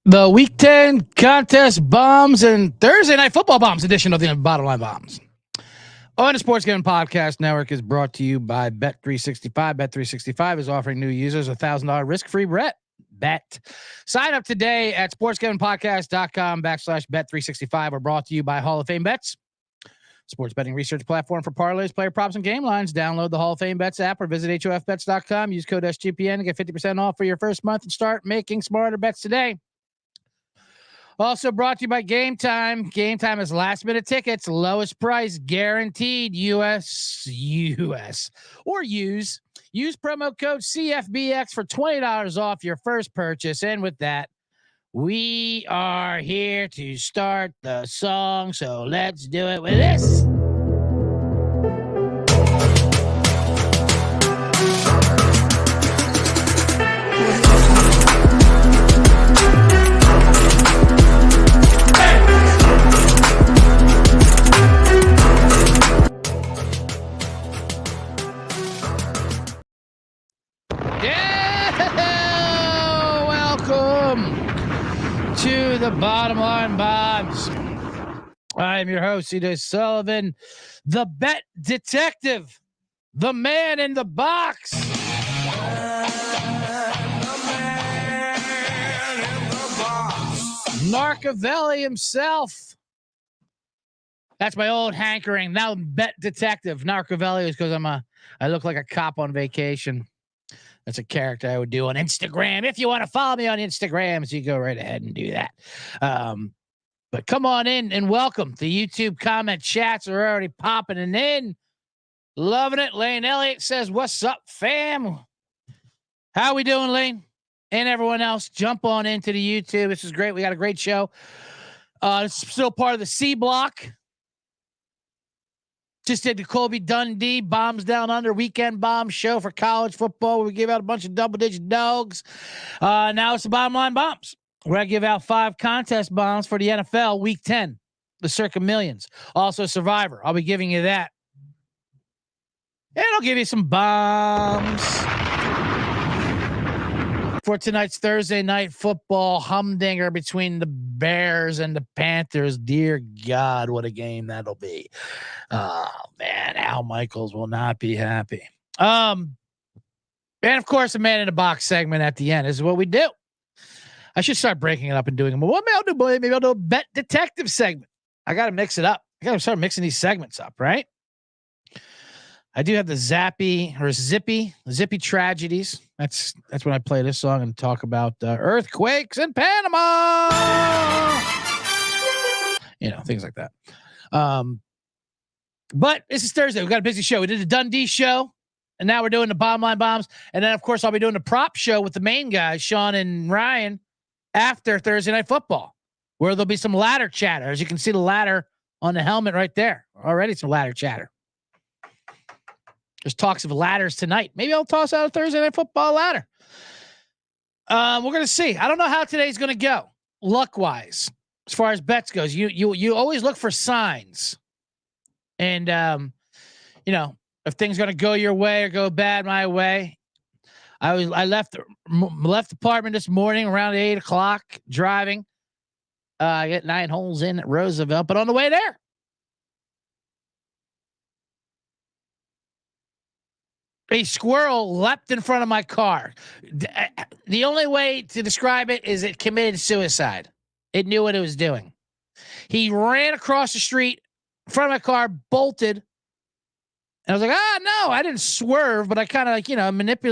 The Week 10 contest bombs and Thursday Night Football bombs edition of the Bottom Line Bombs on the Sports Gambling Podcast Network is brought to you by Bet365. Bet365 is offering new users $1,000 risk-free bet. Sign up today at sportsgamblingpodcast.com/bet365. We're brought to you by Hall of Fame Bets, sports betting research platform for parlays, player props, and game lines. Download the Hall of Fame Bets app or visit hofbets.com. Use code SGPN to get 50% off for your first month and start making smarter bets today. Also brought to you by Game Time. Game Time is last-minute tickets, lowest price guaranteed. US or use promo code CFBX for $20 off your first purchase. And with that, we are here to start the song. So let's do it with this. To the Bottom Line Bombs. I am your host, CJ Sullivan, the bet detective, the man in the box. Narcovelli himself. That's my old hankering. Now bet detective. Narcovelli is because I look like a cop on vacation. That's a character I would do on Instagram. If you want to follow me on Instagram, so you go right ahead and do that. But come on in and welcome. The YouTube comment chats are already popping and in. Loving it. Lane Elliott says, "What's up, fam?" How we doing, Lane? And everyone else, jump on into the YouTube. This is great. We got a great show. It's still part of the C block. Just did the Colby Dundee Bombs Down Under weekend bomb show for college football. We give out a bunch of double-digit dogs. Now it's the Bottom Line Bombs. We're going to give out 5 contest bombs for the NFL Week 10, the Circa Millions. Also Survivor. I'll be giving you that. And I'll give you some bombs for tonight's Thursday Night Football humdinger between the Bears and the Panthers. Dear God, what a game that'll be. Oh, man, Al Michaels will not be happy. And, of course, a man in the box segment at the end. This is what we do. I should start breaking it up and doing them. Well, what maybe I'll do, boy? Maybe I'll do a bet detective segment. I got to mix it up. I got to start mixing these segments up, right? I do have the zippy tragedies. That's when I play this song and talk about earthquakes in Panama. You know, things like that. But this is Thursday. We've got a busy show. We did the Dundee show, and now we're doing the Bottom Line Bombs. And then, of course, I'll be doing the prop show with the main guys, Sean and Ryan, after Thursday Night Football, where there'll be some ladder chatter. As you can see the ladder on the helmet right there. Already some ladder chatter. There's talks of ladders tonight. Maybe I'll toss out a Thursday Night Football ladder. We're going to see. I don't know how today's going to go, luck-wise, as far as bets goes. You always look for signs. And, if things going to go your way or go bad my way. I left the apartment this morning around 8 o'clock driving. I get 9 holes in at Roosevelt, but on the way there, a squirrel leapt in front of my car. The only way to describe it is it committed suicide. It knew what it was doing. He ran across the street in front of my car, bolted. And I was like, no, I didn't swerve, but I kind of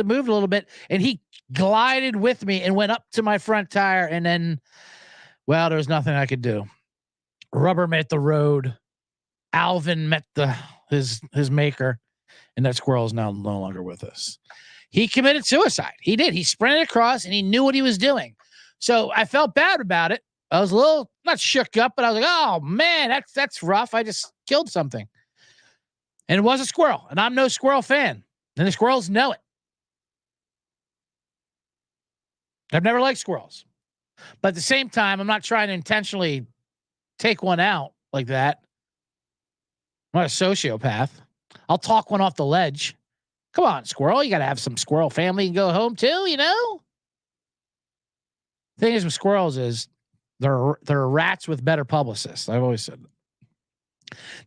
moved a little bit. And he glided with me and went up to my front tire. And then, well, there was nothing I could do. Rubber met the road. Alvin met his maker. And that squirrel is now no longer with us. He committed suicide. He did. He sprinted across and he knew what he was doing. So I felt bad about it. I was a little, not shook up, but I was like, oh man, that's rough. I just killed something. And it was a squirrel. And I'm no squirrel fan. And the squirrels know it. I've never liked squirrels. But at the same time, I'm not trying to intentionally take one out like that. I'm not a sociopath. I'll talk one off the ledge. Come on, squirrel. You got to have some squirrel family and go home too, you know? Thing is with squirrels is they're rats with better publicists. I've always said that.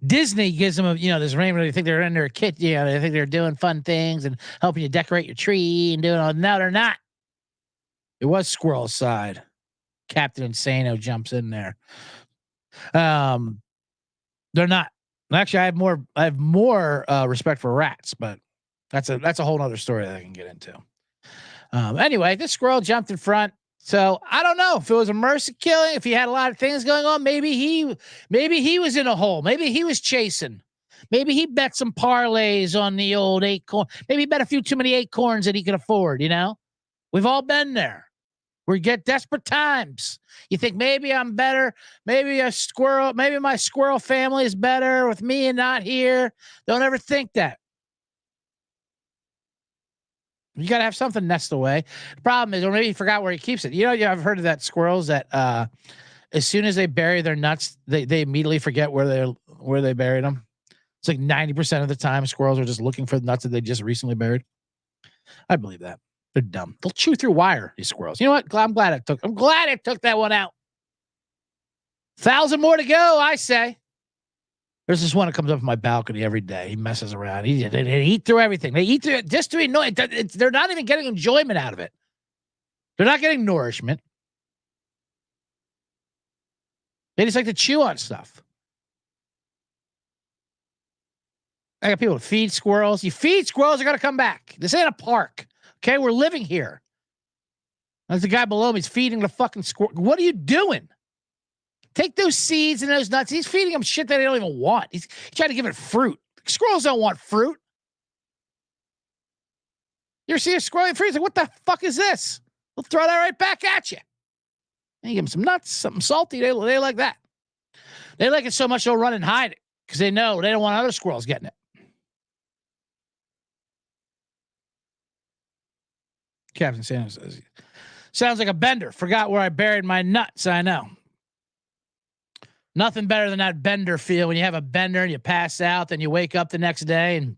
Disney gives them this rainbow. They think they're in their kit. They think they're doing fun things and helping you decorate your tree and doing all. No, they're not. It was squirrel's side. Captain Insano jumps in there. They're not. Actually, I have more respect for rats, but that's a whole other story that I can get into. Anyway, this squirrel jumped in front. So I don't know if it was a mercy killing, if he had a lot of things going on. Maybe he was in a hole. Maybe he was chasing. Maybe he bet some parlays on the old acorn. Maybe he bet a few too many acorns that he could afford. We've all been there. We get desperate times. You think maybe I'm better. Maybe my squirrel family is better with me and not here. Don't ever think that. You got to have something nest away. The problem is, or maybe he forgot where he keeps it. I've heard of that squirrels that as soon as they bury their nuts, they immediately forget where they buried them. It's like 90% of the time squirrels are just looking for the nuts that they just recently buried. I believe that. They're dumb. They'll chew through wire, these squirrels. You know what? I'm glad it took that one out. 1,000 more to go, I say. There's this one that comes up on my balcony every day. He messes around. They eat through everything. They eat through it just to annoy it. They're not even getting enjoyment out of it. They're not getting nourishment. They just like to chew on stuff. I got people to feed squirrels. You feed squirrels, they're going to come back. This ain't a park. Okay, we're living here. There's the guy below me. He's feeding the fucking squirrel. What are you doing? Take those seeds and those nuts. He's feeding them shit that they don't even want. He's trying to give it fruit. Squirrels don't want fruit. You ever see a squirrel eat fruit? He's like, what the fuck is this? We'll throw that right back at you. And you give them some nuts, something salty. They like that. They like it so much they'll run and hide it because they know they don't want other squirrels getting it. Captain Sanders says, sounds like a bender. Forgot where I buried my nuts. I know. Nothing better than that bender feel when you have a bender and you pass out, then you wake up the next day and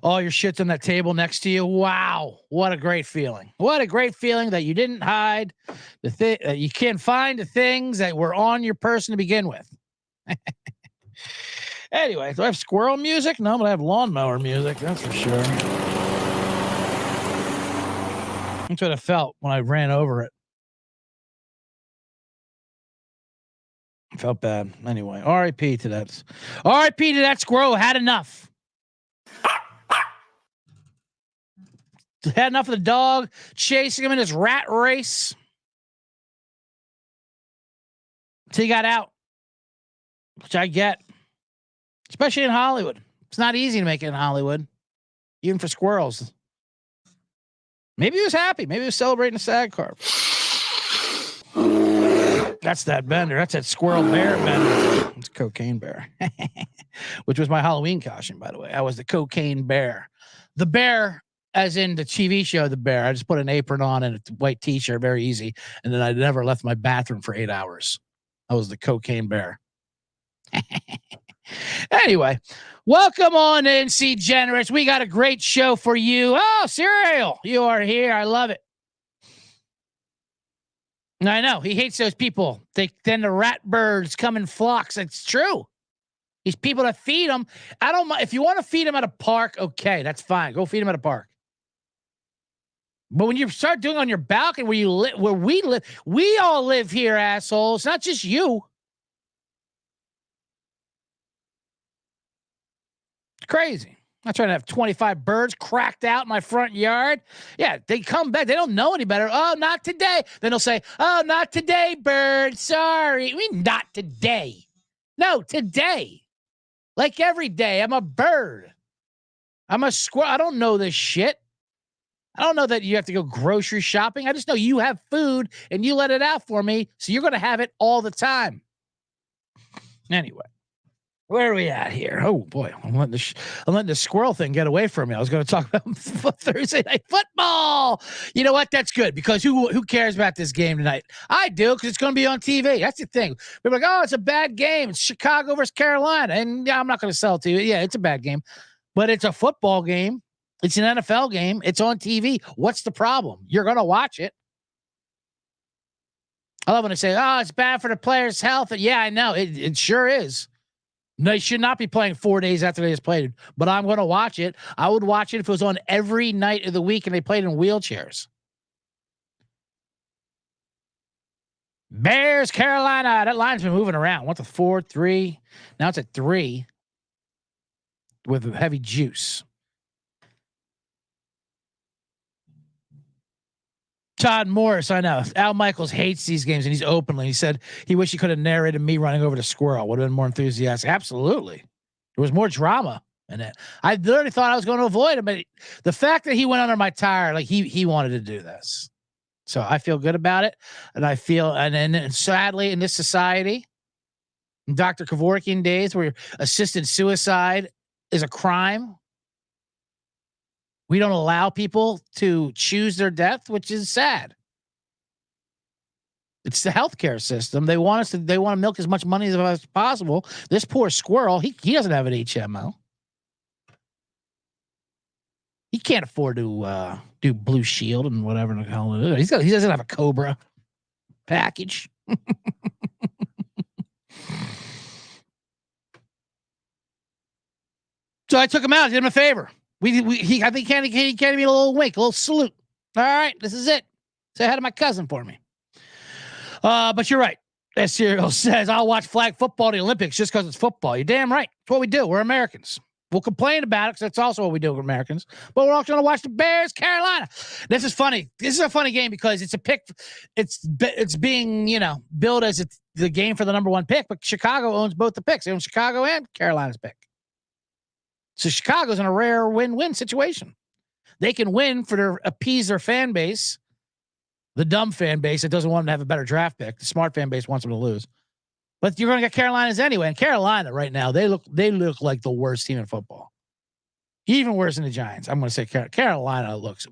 all your shit's on that table next to you. Wow. What a great feeling. What a great feeling that you didn't hide you can't find the things that were on your person to begin with. Anyway, do I have squirrel music? No, but I have lawnmower music. That's for sure. That's what I felt when I ran over it. Felt bad. Anyway, R.I.P. to that. R.I.P. to that squirrel. Had enough. Had enough of the dog chasing him in his rat race. So he got out, which I get, especially in Hollywood. It's not easy to make it in Hollywood, even for squirrels. Maybe he was happy. Maybe he was celebrating a SAG carp. That's that bender. That's that squirrel bear bender. It's cocaine bear, which was my Halloween costume, by the way. I was the cocaine bear. The bear, as in the TV show, The Bear. I just put an apron on and a white T-shirt, very easy. And then I never left my bathroom for 8 hours. I was the cocaine bear. Anyway, welcome on in, C Generous. We got a great show for you. Oh, Serial, you are here. I love it. I know he hates those people. Then the rat birds come in flocks. It's true. These people that feed them. I don't mind if you want to feed them at a park. Okay, that's fine. Go feed them at a park. But when you start doing it on your balcony where you live, where we live, we all live here, assholes. Not just you. It's crazy. I'm trying to have 25 birds cracked out in my front yard. Yeah, they come back. They don't know any better. Oh, not today. Then they'll say, oh, not today, bird. Sorry. I mean, not today. No, today. Like every day. I'm a bird. I'm a squirrel. I don't know this shit. I don't know that you have to go grocery shopping. I just know you have food and you let it out for me. So you're going to have it all the time. Anyway. Where are we at here? Oh boy, I'm letting the squirrel thing get away from me. I was going to talk about Thursday night football. You know what? That's good because who cares about this game tonight? I do because it's going to be on TV. That's the thing. People are like, oh, it's a bad game. It's Chicago versus Carolina, and I'm not going to sell it to you. Yeah, it's a bad game, but it's a football game. It's an NFL game. It's on TV. What's the problem? You're going to watch it. I love when they say, "Oh, it's bad for the players' health." Yeah, I know it sure is. They should not be playing 4 days after they just played, but I'm going to watch it. I would watch it if it was on every night of the week and they played in wheelchairs. Bears, Carolina. That line's been moving around. What's a 4-3? Now it's at 3 with heavy juice. Todd Morris, I know. Al Michaels hates these games, and he's openly. He said he wished he could have narrated me running over the squirrel. Would have been more enthusiastic. Absolutely. There was more drama in it. I literally thought I was going to avoid him, but the fact that he went under my tire, like he wanted to do this. So I feel good about it. And I feel, and sadly in this society, in Dr. Kevorkian days where assisted suicide is a crime, we don't allow people to choose their death, which is sad. It's the healthcare system. They want to milk as much money as possible. This poor squirrel, he doesn't have an HMO. He can't afford to do Blue Shield and whatever the hell it is. He doesn't have a Cobra package. So I took him out. I did him a favor. I think he gave me a little wink, a little salute. All right, this is it. Say hi to my cousin for me. But you're right. As Serial says, I'll watch flag football at the Olympics just because it's football. You're damn right. It's what we do. We're Americans. We'll complain about it because that's also what we do with Americans. But we're also going to watch the Bears, Carolina. This is funny. This is a funny game because it's a pick. It's being, billed as it's the game for the number one pick. But Chicago owns both the picks. They own Chicago and Carolina's pick. So Chicago's in a rare win-win situation. They can win appease their fan base, the dumb fan base that doesn't want them to have a better draft pick. The smart fan base wants them to lose. But you're going to get Carolinas anyway. And Carolina right now, they look like the worst team in football. Even worse than the Giants. I'm going to say Carolina looks.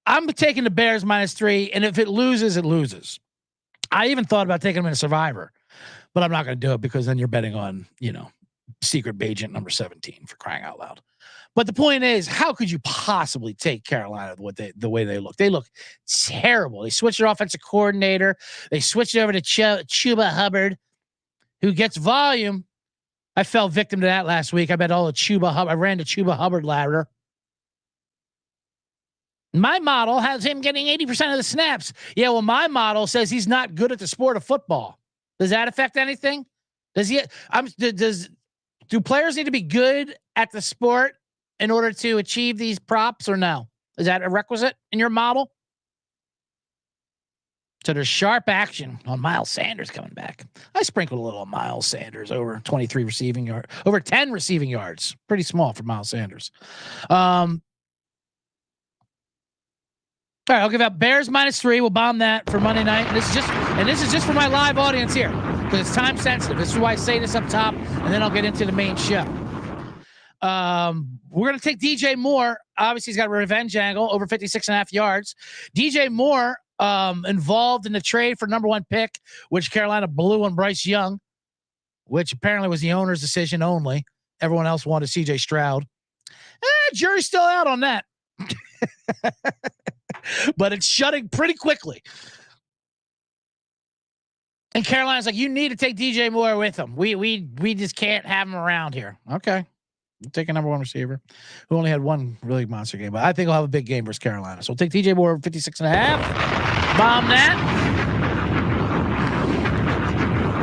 I'm taking the Bears -3, and if it loses, it loses. I even thought about taking them in a Survivor, but I'm not going to do it because then you're betting on, secret agent number 17 for crying out loud. But the point is, how could you possibly take Carolina the way they look? They look terrible. They switched their offensive coordinator. They switched over to Chuba Hubbard, who gets volume. I fell victim to that last week. I bet all the Chuba Hubbard. I ran the Chuba Hubbard ladder. My model has him getting 80% of the snaps. Yeah, well, my model says he's not good at the sport of football. Does that affect anything? Do players need to be good at the sport in order to achieve these props or no? Is that a requisite in your model? So there's sharp action on Miles Sanders coming back. I sprinkled a little on Miles Sanders over 23 receiving yards, over 10 receiving yards. Pretty small for Miles Sanders. All right, I'll give out Bears -3. We'll bomb that for Monday night. And this is just for my live audience here because it's time sensitive. This is why I say this up top, and then I'll get into the main show. We're going to take DJ Moore. Obviously, he's got a revenge angle over 56.5 yards. DJ Moore involved in the trade for number one pick, which Carolina blew on Bryce Young, which apparently was the owner's decision only. Everyone else wanted CJ Stroud. Jury's still out on that. But it's shutting pretty quickly. And Carolina's like, you need to take DJ Moore with him. We just can't have him around here. Okay. We'll take a number one receiver who only had one really monster game, but I think he'll have a big game versus Carolina. So we'll take DJ Moore 56.5. Bomb that.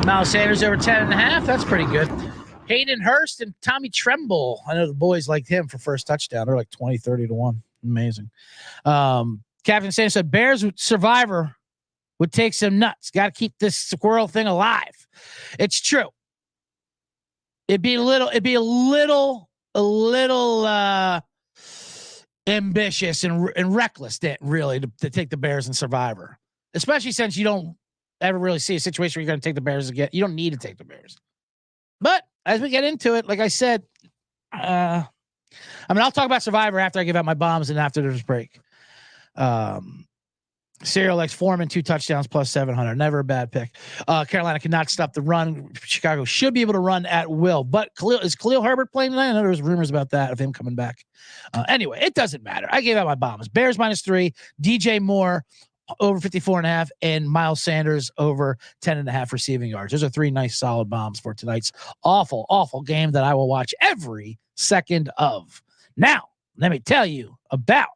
Miles Sanders over 10.5. That's pretty good. Hayden Hurst and Tommy Tremble. I know the boys liked him for first touchdown. They're like 20, 30 to 1. Amazing. Captain Sanders said Bears Survivor would take some nuts. Got to keep this squirrel thing alive. It's true. It'd be a little ambitious and reckless really to take the Bears in Survivor, especially since you don't ever really see a situation where you're going to take the Bears again. You don't need to take the Bears. But as we get into it, like I said, I'll talk about Survivor after I give out my bombs and after there's a break. Serial likes Foreman, 2 touchdowns plus 700. Never a bad pick. Carolina cannot stop the run. Chicago should be able to run at will. But is Khalil Herbert playing tonight? I know there's rumors about that of him coming back. Anyway, it doesn't matter. I gave out my bombs. Bears -3. DJ Moore over 54.5, and Miles Sanders over 10.5 receiving yards. Those are 3 nice solid bombs for tonight's awful game that I will watch every second of. Now, let me tell you about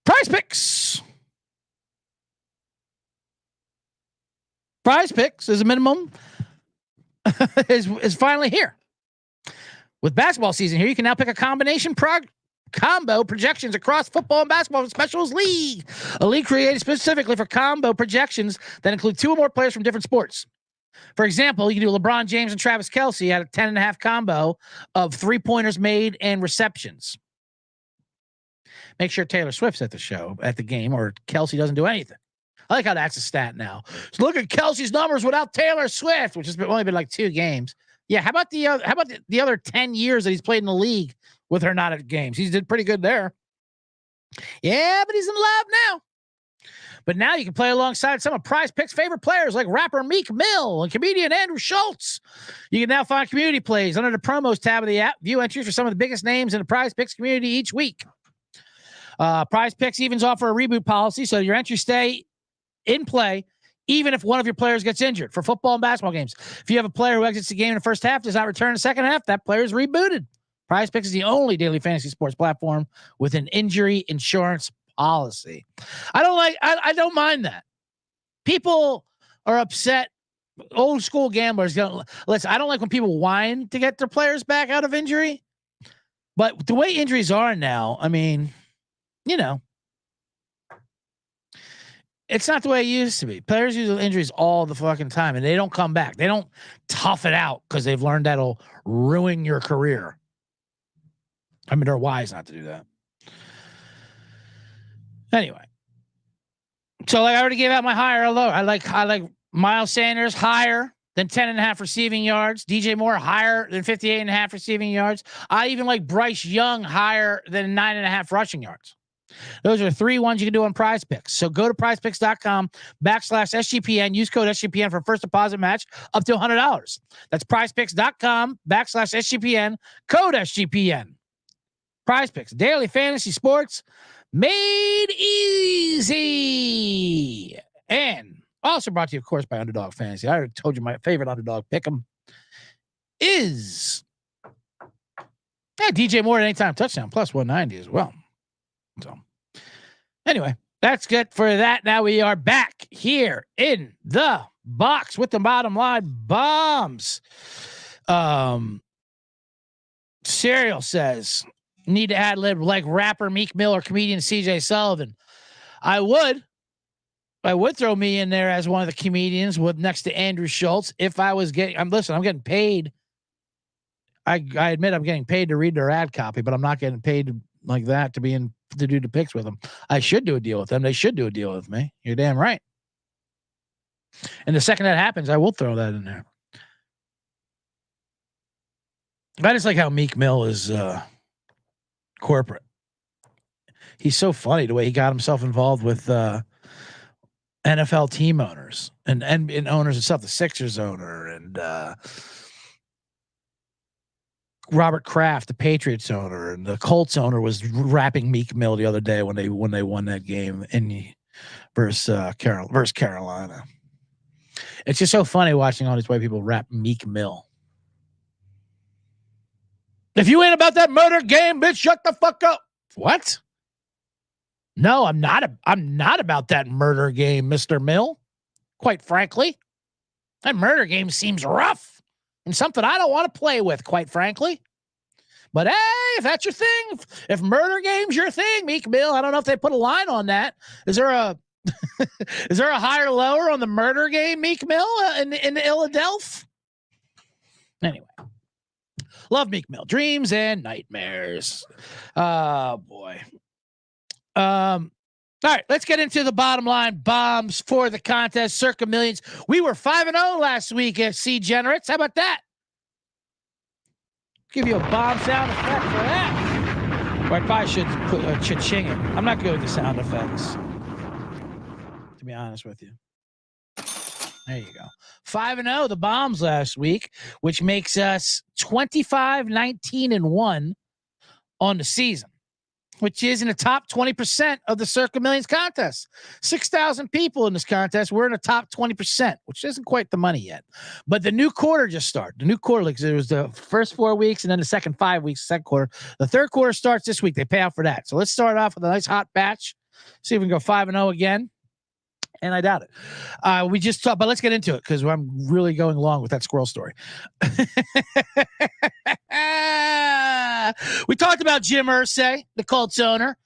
Prize Picks. Prize Picks is a minimum is finally here. With basketball season here, you can now pick a combo projections across football and basketball specials league. A league created specifically for combo projections that include 2 or more players from different sports. For example, you can do LeBron James and Travis Kelce at a 10.5 combo of 3-pointers made and receptions. Make sure Taylor Swift's at the game, or Kelce doesn't do anything. I like how that's a stat now. So look at Kelce's numbers without Taylor Swift, which has only been like 2 games. Yeah, how about the other 10 years that he's played in the league with her not at games? He's did pretty good there. Yeah, but he's in love now. But now you can play alongside some of Prize Picks' favorite players like rapper Meek Mill and comedian Andrew Schultz. You can now find community plays under the promos tab of the app. View entries for some of the biggest names in the Prize Picks community each week. Prize Picks evens offer a reboot policy, so your entries stay in play even if one of your players gets injured. For football and basketball games, if you have a player who exits the game in the first half, does not return in the second half, that player is rebooted. Prize Picks is the only daily fantasy sports platform with an injury insurance policy. I don't mind that. People are upset. Old school gamblers listen, I don't like when people whine to get their players back out of injury, but the way injuries are now, I mean, it's not the way it used to be. Players use injuries all the fucking time, and they don't come back. They don't tough it out because they've learned that'll ruin your career. I mean, they're wise not to do that. Anyway, so like I already gave out my higher or lower. I like Miles Sanders higher than 10.5 receiving yards. DJ Moore higher than 58.5 receiving yards. I even like Bryce Young higher than 9.5 rushing yards. Those are 3 ones you can do on Prize Picks. So go to prizepicks.com/SGPN. Use code SGPN for first deposit match up to $100. That's prizepicks.com/SGPN. Code SGPN. Prize Picks, daily fantasy sports made easy. And also brought to you, of course, by Underdog Fantasy. I already told you my favorite underdog pick'em is DJ Moore at anytime touchdown plus 190 as well. So anyway, that's good for that. Now we are back here in the box with the bottom line bombs. Serial says, need to ad lib like rapper Meek Mill or comedian CJ Sullivan. I would throw me in there as one of the comedians with next to Andrew Schultz if I was getting. I'm getting paid. I admit I'm getting paid to read their ad copy, but I'm not getting paid like that to do the picks with them. I should do a deal with them. They should do a deal with me. You're damn right. And the second that happens, I will throw that in there. I just like how Meek Mill is corporate. He's so funny the way he got himself involved with NFL team owners and owners and stuff. The Sixers owner and Robert Kraft, the Patriots owner, and the Colts owner was rapping Meek Mill the other day when they won that game versus Carolina. It's just so funny watching all these white people rap Meek Mill. If you ain't about that murder game, bitch, shut the fuck up. What? No, I'm not about that murder game, Mr. Mill. Quite frankly, that murder game seems rough and something I don't want to play with, quite frankly. But hey, if that's your thing, if murder game's your thing, Meek Mill, I don't know if they put a line on that. Is there a higher lower on the murder game, Meek Mill, in Philadelphia? Anyway. Love Meek Mill. Dreams and nightmares. Oh, boy. All right, let's get into the bottom line bombs for the contest. Circa Millions. We were 5-0 last week at C Generates. How about that? Give you a bomb sound effect for that. Or I probably should put a cha-ching it. I'm not good with the sound effects, to be honest with you. There you go. 5-0, the bombs last week, which makes us 25-19-1 on the season. which is in the top 20% of the Circa Millions contest. 6,000 people in this contest. We're in the top 20%, which isn't quite the money yet. But the new quarter just started. The new quarter, like, it was the first 4 weeks and then the second 5 weeks, second quarter. The third quarter starts this week. They pay out for that. So let's start off with a nice hot batch. See if we can go 5-0 again. And I doubt it. We just talked, but let's get into it because I'm really going long with that squirrel story. We talked about Jim Irsay, the Colts owner.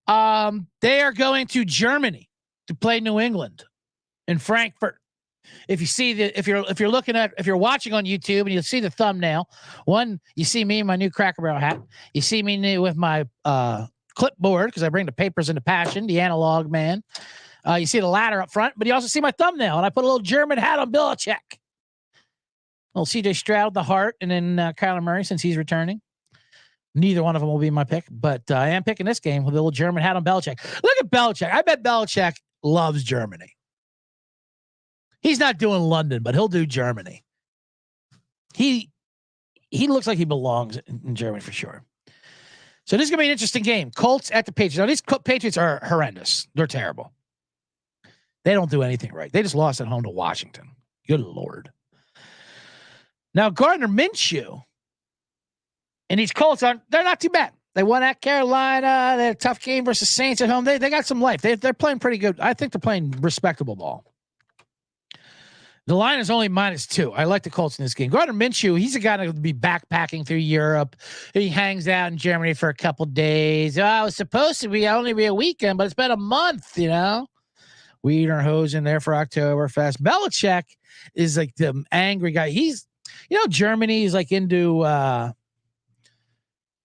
They are going to Germany to play New England in Frankfurt. If you see if you're watching on YouTube and you'll see the thumbnail, one, you see me in my new Cracker Barrel hat. You see me with my clipboard because I bring the papers into passion, the analog man. You see the ladder up front, but you also see my thumbnail, and I put a little German hat on Belichick. Little CJ Stroud, the heart, and then Kyler Murray since he's returning. Neither one of them will be my pick, but I am picking this game with a little German hat on Belichick. Look at Belichick. I bet Belichick loves Germany. He's not doing London, but he'll do Germany. He looks like he belongs in Germany for sure. So this is going to be an interesting game. Colts at the Patriots. Now, these Patriots are horrendous. They're terrible. They don't do anything right. They just lost at home to Washington. Good Lord. Now, Gardner Minshew and these Colts, they're not too bad. They won at Carolina. They had a tough game versus Saints at home. They got some life. They're playing pretty good. I think they're playing respectable ball. The line is only -2. I like the Colts in this game. Gardner Minshew, he's a guy that will be backpacking through Europe. He hangs out in Germany for a couple days. Oh, it was supposed to be only be a weekend, but it's been a month, you know. Wiederhosen there for Oktoberfest. Belichick is like the angry guy. He's, Germany is like into,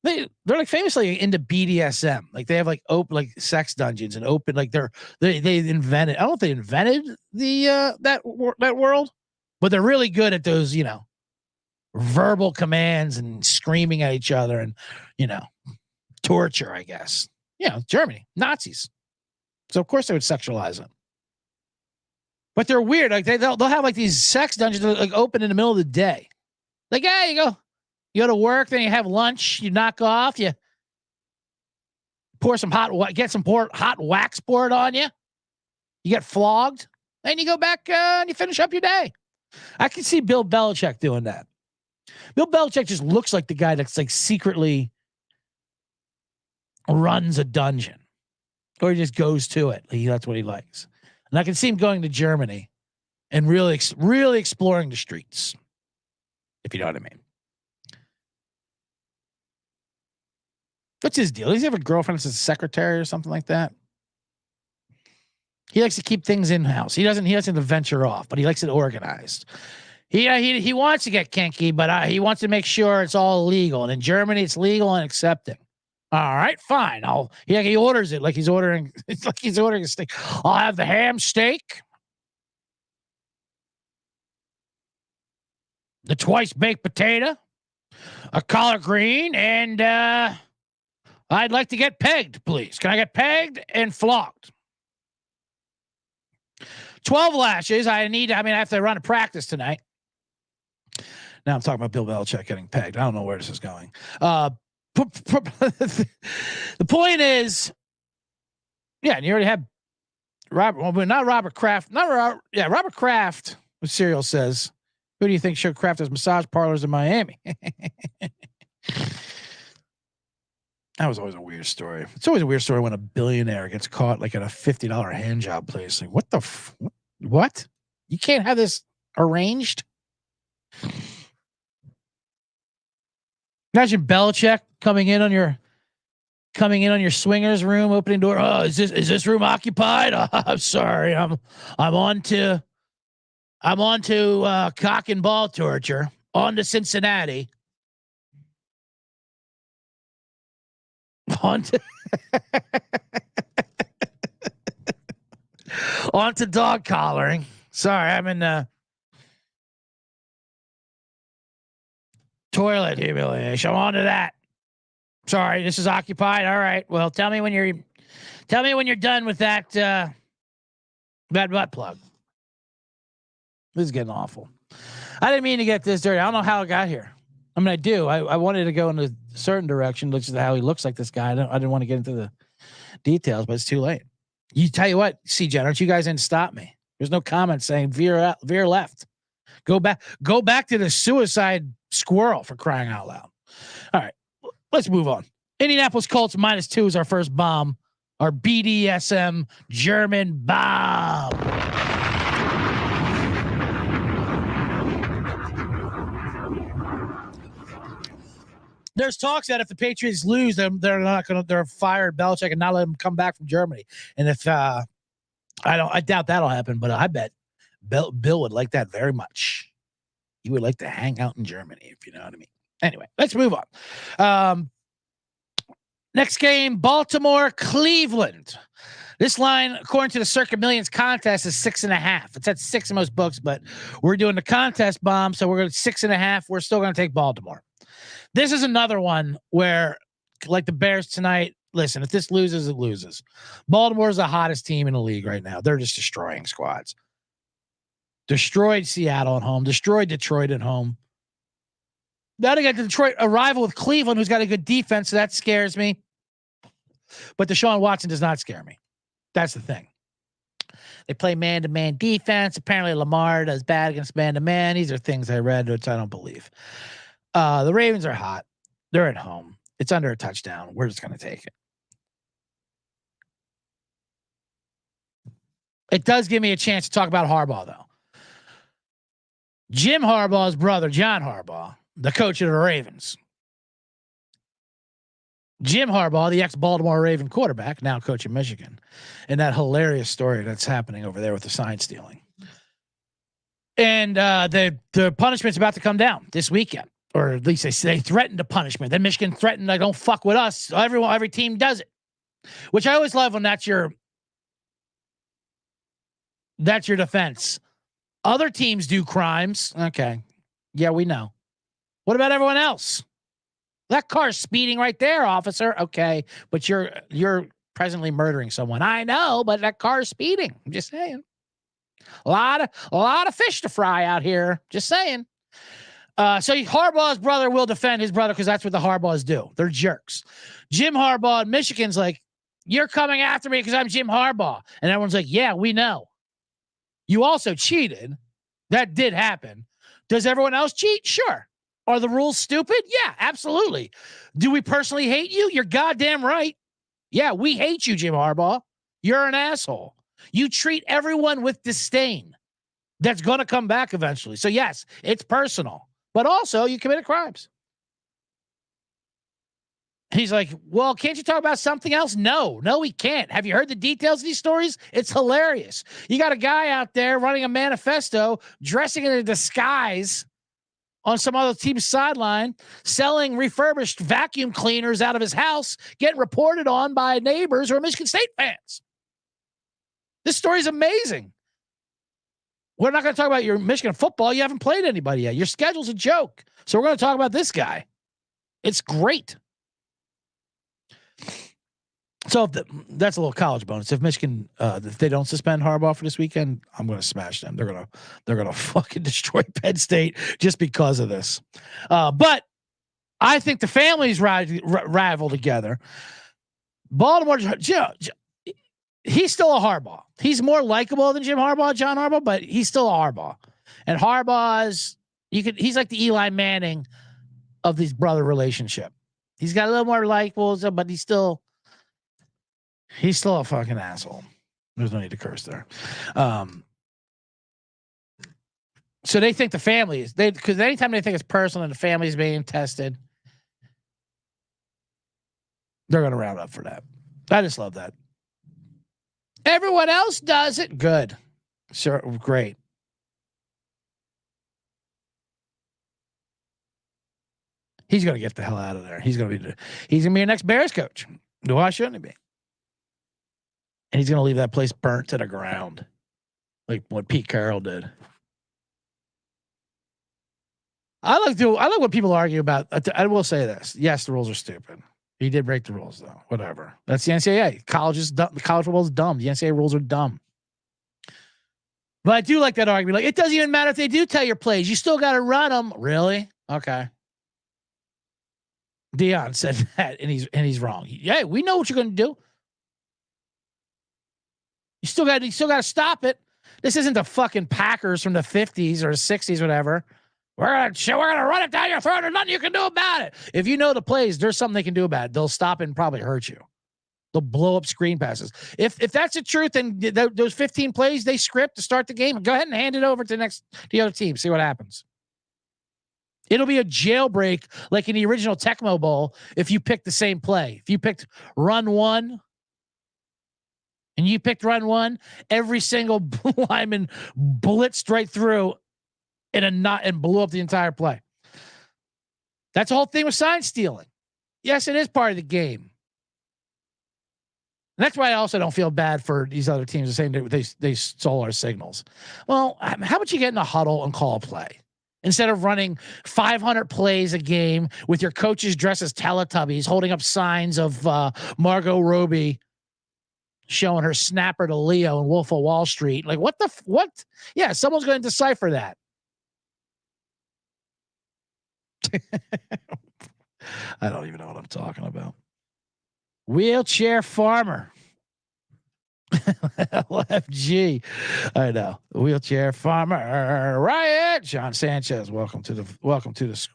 they're like famously into BDSM. Like they have like open, like sex dungeons and open, like they invented, I don't know if they invented the, that world, but they're really good at those, verbal commands and screaming at each other and, torture, I guess. Germany, Nazis. So of course they would sexualize them. But they're weird. Like they'll have like these sex dungeons that like open in the middle of the day. Like, hey, you go to work, then you have lunch, you knock off, you pour some hot wax poured on you. You get flogged, and you go back and you finish up your day. I can see Bill Belichick doing that. Bill Belichick just looks like the guy that's like secretly runs a dungeon, or he just goes to it. That's what he likes. And I can see him going to Germany and really exploring the streets, if you know what I mean. What's his deal? Does he have a girlfriend that's a secretary or something like that? He likes to keep things in-house. He doesn't venture off, but he likes it organized. He wants to get kinky, but he wants to make sure it's all legal. And in Germany, it's legal and accepting. All right, fine. He orders it like he's ordering. It's like he's ordering a steak. I'll have the ham steak, the twice baked potato, a collard green, and I'd like to get pegged, please. Can I get pegged and flogged? 12 lashes. I have to run a practice tonight. Now I'm talking about Bill Belichick getting pegged. I don't know where this is going. The point is, and you already have Robert Kraft. Robert Kraft, what Serial says. Who do you think should Kraft has massage parlors in Miami? That was always a weird story. It's always a weird story when a billionaire gets caught like at a $50 hand job place. Like, what the what? You can't have this arranged? Imagine Belichick coming in on your swingers room, opening door. Oh, is this room occupied? Oh, I'm sorry. I'm on to cock and ball torture. On to Cincinnati. On to dog collaring. Sorry, I'm in toilet humiliation. I'm on to that. Sorry, this is occupied. All right. Well, tell me when you're done with that bad butt plug. This is getting awful. I didn't mean to get this dirty. I don't know how it got here. I mean, I do. I wanted to go in a certain direction, looks at how he looks like this guy. I didn't want to get into the details, but it's too late. You tell you what, CJ, aren't you guys in to stop me? There's no comment saying veer left. Go back to the suicide squirrel, for crying out loud. All right, let's move on. Indianapolis Colts -2 is our first bomb. Our BDSM German bomb. There's talks that if the Patriots lose, they're fired Belichick and not let him come back from Germany. And if I doubt that'll happen, but I bet Bill would like that very much. He would like to hang out in Germany, if you know what I mean. Anyway, let's move on. Next game, Baltimore, Cleveland. This line, according to the Circa Millions contest, is 6.5. It's at 6 in most books, but we're doing the contest bomb, so we're going to 6.5. We're still going to take Baltimore. This is another one where, like the Bears tonight, listen, if this loses, it loses. Baltimore's the hottest team in the league right now. They're just destroying squads. Destroyed Seattle at home. Destroyed Detroit at home. Now they got Detroit, a rival with Cleveland, who's got a good defense, so that scares me. But Deshaun Watson does not scare me. That's the thing. They play man-to-man defense. Apparently Lamar does bad against man-to-man. These are things I read, which I don't believe. The Ravens are hot. They're at home. It's under a touchdown. We're just going to take it. It does give me a chance to talk about Harbaugh, though. Jim Harbaugh's brother, John Harbaugh, the coach of the Ravens. Jim Harbaugh, the ex-Baltimore Raven quarterback, now coach of Michigan, and that hilarious story that's happening over there with the sign stealing. And the punishment's about to come down this weekend, or at least they threatened a punishment. Then Michigan threatened, like, don't fuck with us. Every team does it, which I always love when that's your defense. Other teams do crimes. Okay, yeah, we know. What about everyone else? That car's speeding right there, officer. Okay, but you're presently murdering someone. I know, but that car's speeding. I'm just saying. A lot of fish to fry out here. Just saying. So Harbaugh's brother will defend his brother because that's what the Harbaughs do. They're jerks. Jim Harbaugh in Michigan's like, you're coming after me because I'm Jim Harbaugh. And everyone's like, yeah, we know. You also cheated. That did happen. Does everyone else cheat? Sure. Are the rules stupid? Yeah, absolutely. Do we personally hate you? You're goddamn right. Yeah, we hate you, Jim Harbaugh. You're an asshole. You treat everyone with disdain. That's going to come back eventually. So yes, it's personal, but also you committed crimes. He's like, well, can't you talk about something else? No, we can't. Have you heard the details of these stories? It's hilarious. You got a guy out there running a manifesto, dressing in a disguise on some other team's sideline, selling refurbished vacuum cleaners out of his house, getting reported on by neighbors who are Michigan State fans. This story is amazing. We're not going to talk about your Michigan football. You haven't played anybody yet. Your schedule's a joke. So we're going to talk about this guy. It's great. So that's a little college bonus. If Michigan, if they don't suspend Harbaugh for this weekend, I'm going to smash them. They're going to fucking destroy Penn State just because of this. But I think the families rival together. Baltimore, he's still a Harbaugh. He's more likable than Jim Harbaugh, John Harbaugh, but he's still a Harbaugh. And Harbaugh's, he's like the Eli Manning of this brother relationship. He's got a little more likable, but he's still a fucking asshole. There's no need to curse there. So they think the family is, because anytime they think it's personal and the family is being tested, they're going to round up for that. I just love that. Everyone else does it. Good. Sure. Great. He's going to get the hell out of there. He's going to be your next Bears coach. Why shouldn't he be? And he's going to leave that place burnt to the ground, like what Pete Carroll did. I like what people argue about. I will say this. Yes, the rules are stupid. He did break the rules, though. Whatever. That's the NCAA. College football is dumb. The NCAA rules are dumb. But I do like that argument. Like, it doesn't even matter if they do tell your plays. You still got to run them. Really? Okay. Dion said that, and he's wrong. Yeah, we know what you're going to do. You still got to stop it. This isn't the fucking Packers from the 50s or 60s, whatever. We're gonna run it down your throat. There's nothing you can do about it. If you know the plays, there's something they can do about it. They'll stop it and probably hurt you. They'll blow up screen passes. If that's the truth, and those 15 plays they script to start the game, go ahead and hand it over to the other team. See what happens. It'll be a jailbreak like in the original Tecmo Bowl if you pick the same play. If you picked run one and you picked run one, every single lineman blitzed right through in a knot and blew up the entire play. That's the whole thing with sign stealing. Yes, it is part of the game. And that's why I also don't feel bad for these other teams saying they stole our signals. Well, how about you get in a huddle and call a play? Instead of running 500 plays a game with your coaches dressed as Teletubbies, holding up signs of Margot Robbie showing her snapper to Leo and Wolf of Wall Street. Like, what? Yeah, someone's going to decipher that. I don't even know what I'm talking about. Wheelchair farmer. LFG. I know. Wheelchair farmer. Riot. John Sanchez. Welcome to the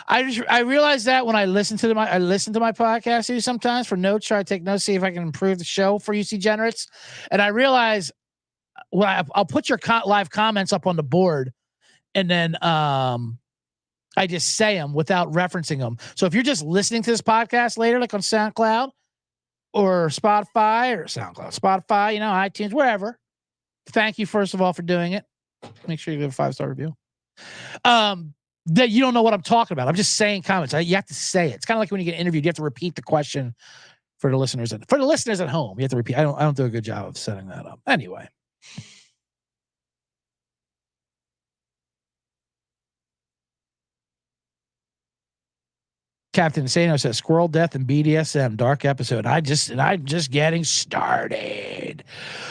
I realized that when I listen to my podcast sometimes for notes, try to take notes, see if I can improve the show for UC Generates. And I realize I'll put your live comments up on the board, and then I just say them without referencing them. So if you're just listening to this podcast later, like on SoundCloud or Spotify or Spotify, iTunes, wherever, thank you first of all for doing it. Make sure you give a 5-star review. That you don't know what I'm talking about. I'm just saying comments. You have to say it. It's kind of like when you get interviewed, you have to repeat the question for the listeners at home. You have to repeat. I don't do a good job of setting that up. Anyway. Captain Sano says squirrel death and BDSM dark episode. I'm just getting started.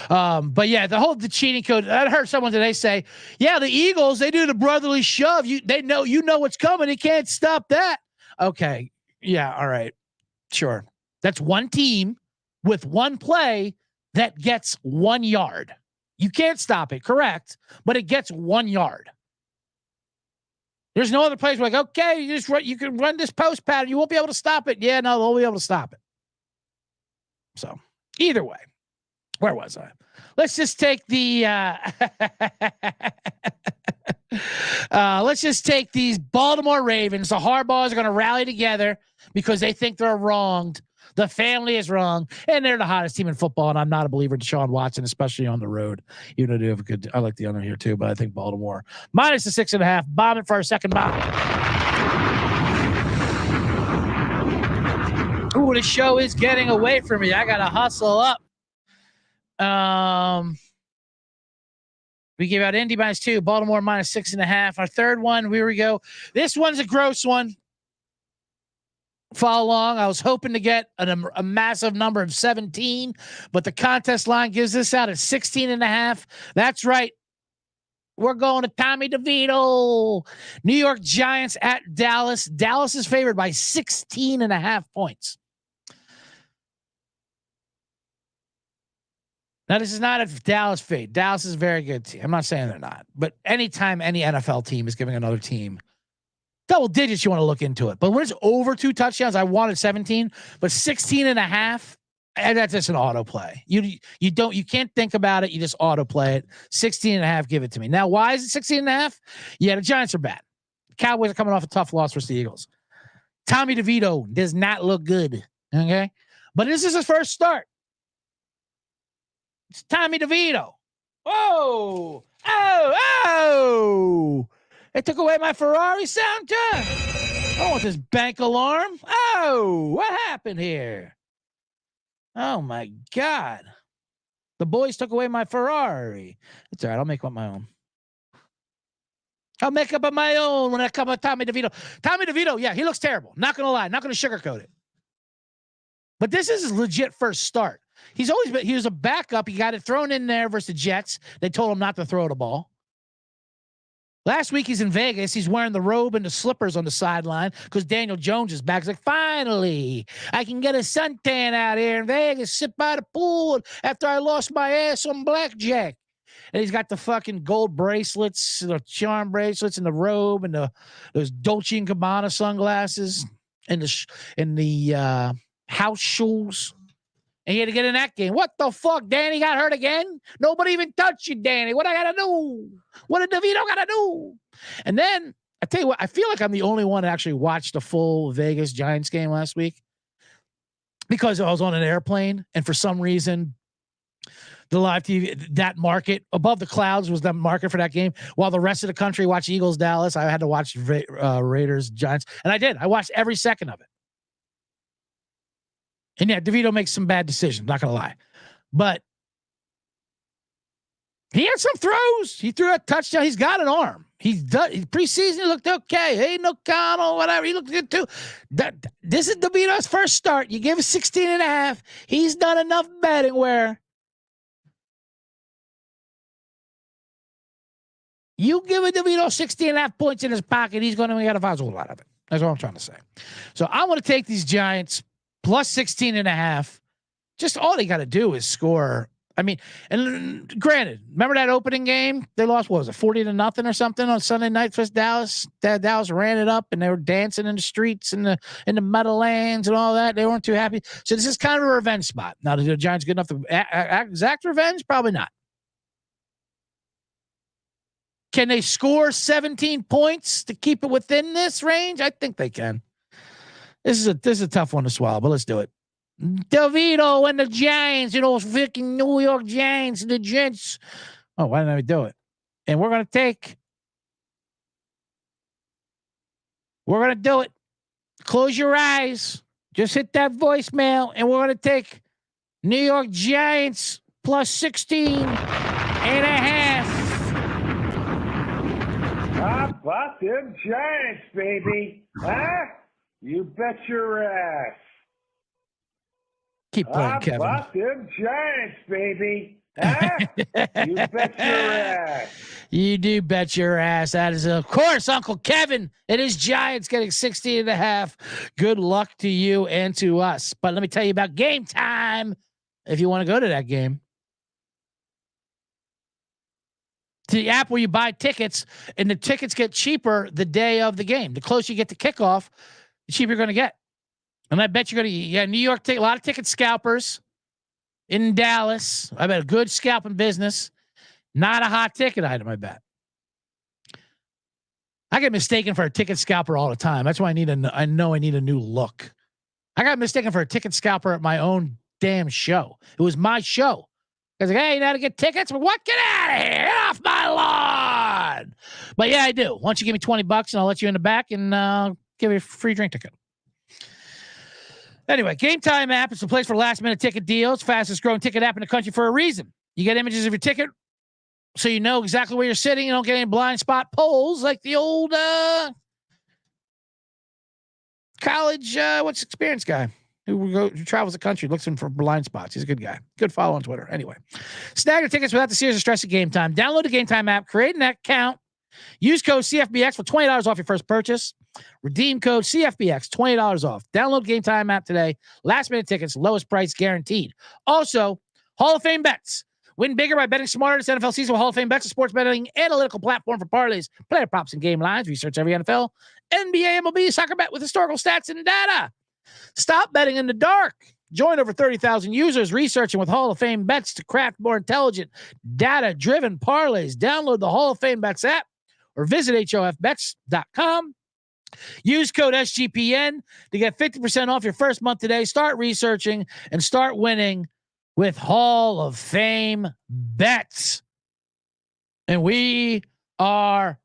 But yeah, the cheating code. I heard someone today say, yeah, the Eagles, they do the brotherly shove. You know what's coming. They can't stop that. Okay. Yeah. All right. Sure. That's one team with one play that gets 1 yard. You can't stop it. Correct. But it gets 1 yard. There's no other place where like, okay, you can run this post pattern. You won't be able to stop it. Yeah, no, they'll be able to stop it. So either way, where was I? Let's just take the let's just take these Baltimore Ravens. The Harbaughs are going to rally together because they think they're wronged. The family is wrong, and they're the hottest team in football. And I'm not a believer in Deshaun Watson, especially on the road. Even though they have a good, I like the under here too, but I think Baltimore minus the 6.5. Bomb it for our second bomb. Ooh, the show is getting away from me. I gotta hustle up. We gave out Indy minus 2, Baltimore minus 6.5. Our third one, here we go. This one's a gross one. Follow along. I was hoping to get a massive number of 17, but the contest line gives this out at 16.5. That's right. We're going to Tommy DeVito. New York Giants at Dallas. Dallas is favored by 16.5 points. Now, this is not a Dallas fade. Dallas is a very good team. I'm not saying they're not, but anytime any NFL team is giving another team double digits, you want to look into it. But when it's over 2 touchdowns, I wanted 17, but 16.5, that's just an auto play. You can't think about it. You just auto play it. 16.5, give it to me. Now, why is it 16.5? Yeah, the Giants are bad. The Cowboys are coming off a tough loss versus the Eagles. Tommy DeVito does not look good. Okay. But this is his first start. It's Tommy DeVito. Oh. They took away my Ferrari soundtrack. I want this bank alarm. Oh, what happened here? Oh, my God. The boys took away my Ferrari. It's all right. I'll make up my own. I'll make up on my own when I come with Tommy DeVito. Tommy DeVito, yeah, he looks terrible. Not going to lie. Not going to sugarcoat it. But this is his legit first start. He was a backup. He got it thrown in there versus the Jets. They told him not to throw the ball. Last week he's in Vegas. He's wearing the robe and the slippers on the sideline because Daniel Jones is back. He's like, finally, I can get a suntan out here in Vegas, sit by the pool after I lost my ass on blackjack. And he's got the fucking gold bracelets, the charm bracelets, and the robe, and those Dolce and Gabbana sunglasses, and the house shoes. And he had to get in that game. What the fuck? Danny got hurt again? Nobody even touched you, Danny. What I got to do? What did DeVito got to do? And then, I tell you what, I feel like I'm the only one that actually watched the full Vegas Giants game last week because I was on an airplane. And for some reason, the live TV, that market above the clouds was the market for that game. While the rest of the country watched Eagles, Dallas, I had to watch Raiders, Giants. And I did. I watched every second of it. And yeah, DeVito makes some bad decisions, not going to lie. But he had some throws. He threw a touchdown. He's got an arm. He's done. Preseason, he looked okay. Hey, O'Connell, whatever. He looked good too. This is DeVito's first start. You give him 16.5. He's done enough betting where you give a DeVito 16.5 points in his pocket, he's going to get a foul out of it. That's what I'm trying to say. So I want to take these Giants plus 16.5. Just all they got to do is score. I mean, and granted, remember that opening game? They lost, what was it, 40-0 or something on Sunday night for Dallas? Dallas ran it up and they were dancing in the streets and in the Meadowlands and all that. They weren't too happy. So this is kind of a revenge spot. Now, the Giants good enough to exact revenge? Probably not. Can they score 17 points to keep it within this range? I think they can. This is a tough one to swallow, but let's do it. DeVito and the Giants, freaking New York Giants, the Jets. Oh, why didn't I do it? And we're going to do it. Close your eyes. Just hit that voicemail, and we're going to take New York Giants plus 16.5. How about them Giants, baby? Huh? You bet your ass. Keep playing, Kevin. How about them Giants, baby? Huh? You bet your ass. You do bet your ass. That is, of course, Uncle Kevin. It is Giants getting 16.5. Good luck to you and to us. But let me tell you about Game Time if you want to go to that game. To the app where you buy tickets, and the tickets get cheaper the day of the game. The closer you get to kickoff, the cheaper you're going to get. And I bet you're going to, New York, a lot of ticket scalpers in Dallas. I bet a good scalping business. Not a hot ticket item, I bet. I get mistaken for a ticket scalper all the time. That's why I know I need a new look. I got mistaken for a ticket scalper at my own damn show. It was my show. I was like, hey, you know how to get tickets? Well, what? Get out of here. Get off my lawn. But yeah, I do. Why don't you give me $20 and I'll let you in the back and give you a free drink ticket. Anyway, Game Time app is the place for last-minute ticket deals. Fastest growing ticket app in the country for a reason. You get images of your ticket so you know exactly where you're sitting. You don't get any blind spot polls like the old college experience guy who travels the country, looks in for blind spots. He's a good guy. Good follow on Twitter. Anyway, snag your tickets without the serious stress of Game Time. Download the Game Time app, create an account, use code CFBX for $20 off your first purchase. Redeem code CFBX, $20 off. Download Game Time app today. Last minute tickets, lowest price guaranteed. Also, Hall of Fame bets. Win bigger by betting smarter. This NFL season with Hall of Fame bets, a sports betting analytical platform for parlays, player props, and game lines. Research every NFL, NBA, MLB, soccer bet with historical stats and data. Stop betting in the dark. Join over 30,000 users researching with Hall of Fame bets to craft more intelligent, data-driven parlays. Download the Hall of Fame bets app or visit hofbets.com. Use code SGPN to get 50% off your first month today. Start researching and start winning with Hall of Fame bets. And we are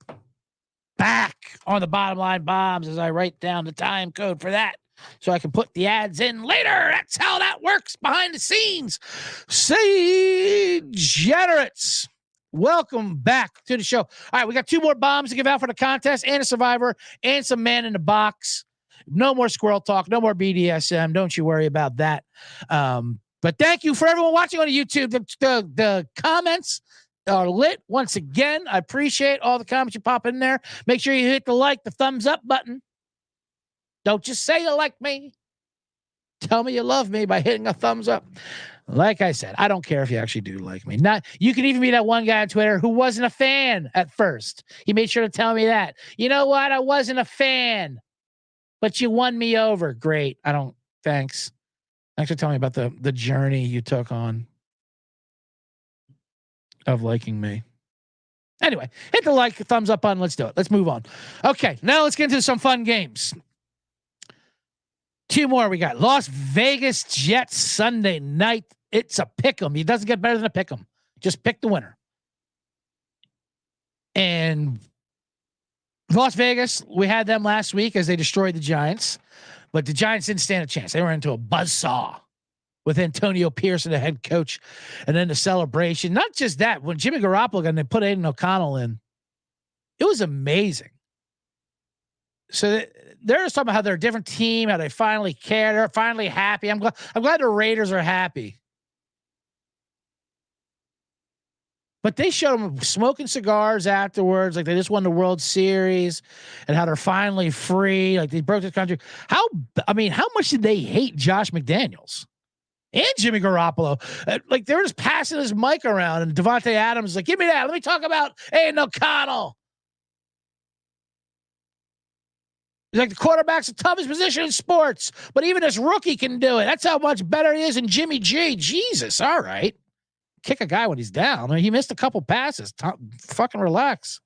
back on the Bottom Line Bombs as I write down the time code for that so I can put the ads in later. That's how that works behind the scenes. Say generates. Welcome back to the show. All right, we got 2 more bombs to give out for the contest and a survivor and some man in the box. No more squirrel talk, no more BDSM. Don't you worry about that. But thank you for everyone watching on YouTube. The comments are lit once again. I appreciate all the comments you pop in there. Make sure you hit the thumbs up button. Don't just say you like me. Tell me you love me by hitting a thumbs up. Like I said, I don't care if you actually do like me. You can even be that one guy on Twitter who wasn't a fan at first. He made sure to tell me that. You know what? I wasn't a fan, but you won me over. Great. Thanks. Thanks for telling me about the journey you took on of liking me. Anyway, hit the thumbs up button. Let's do it. Let's move on. Okay, now let's get into some fun games. 2 more we got. Las Vegas Jets Sunday night. It's a pick 'em. It doesn't get better than a pick 'em. Just pick the winner. And Las Vegas, we had them last week as they destroyed the Giants, but the Giants didn't stand a chance. They were into a buzzsaw with Antonio Pierce, the head coach, and then the celebration. Not just that, when Jimmy Garoppolo and they put Aiden O'Connell in, it was amazing. So they're just talking about how they're a different team, how they finally care, they're finally happy. I'm glad the Raiders are happy. But they showed them smoking cigars afterwards, like they just won the World Series, and how they're finally free, like they broke the country. How much did they hate Josh McDaniels and Jimmy Garoppolo? Like they were just passing his mic around, and Devontae Adams was like, "Give me that. Let me talk about Aiden O'Connell." He's like, the quarterback's the toughest position in sports, but even this rookie can do it. That's how much better he is than Jimmy G. Jesus, all right. Kick a guy when he's down. I mean, he missed a couple passes. Fucking relax.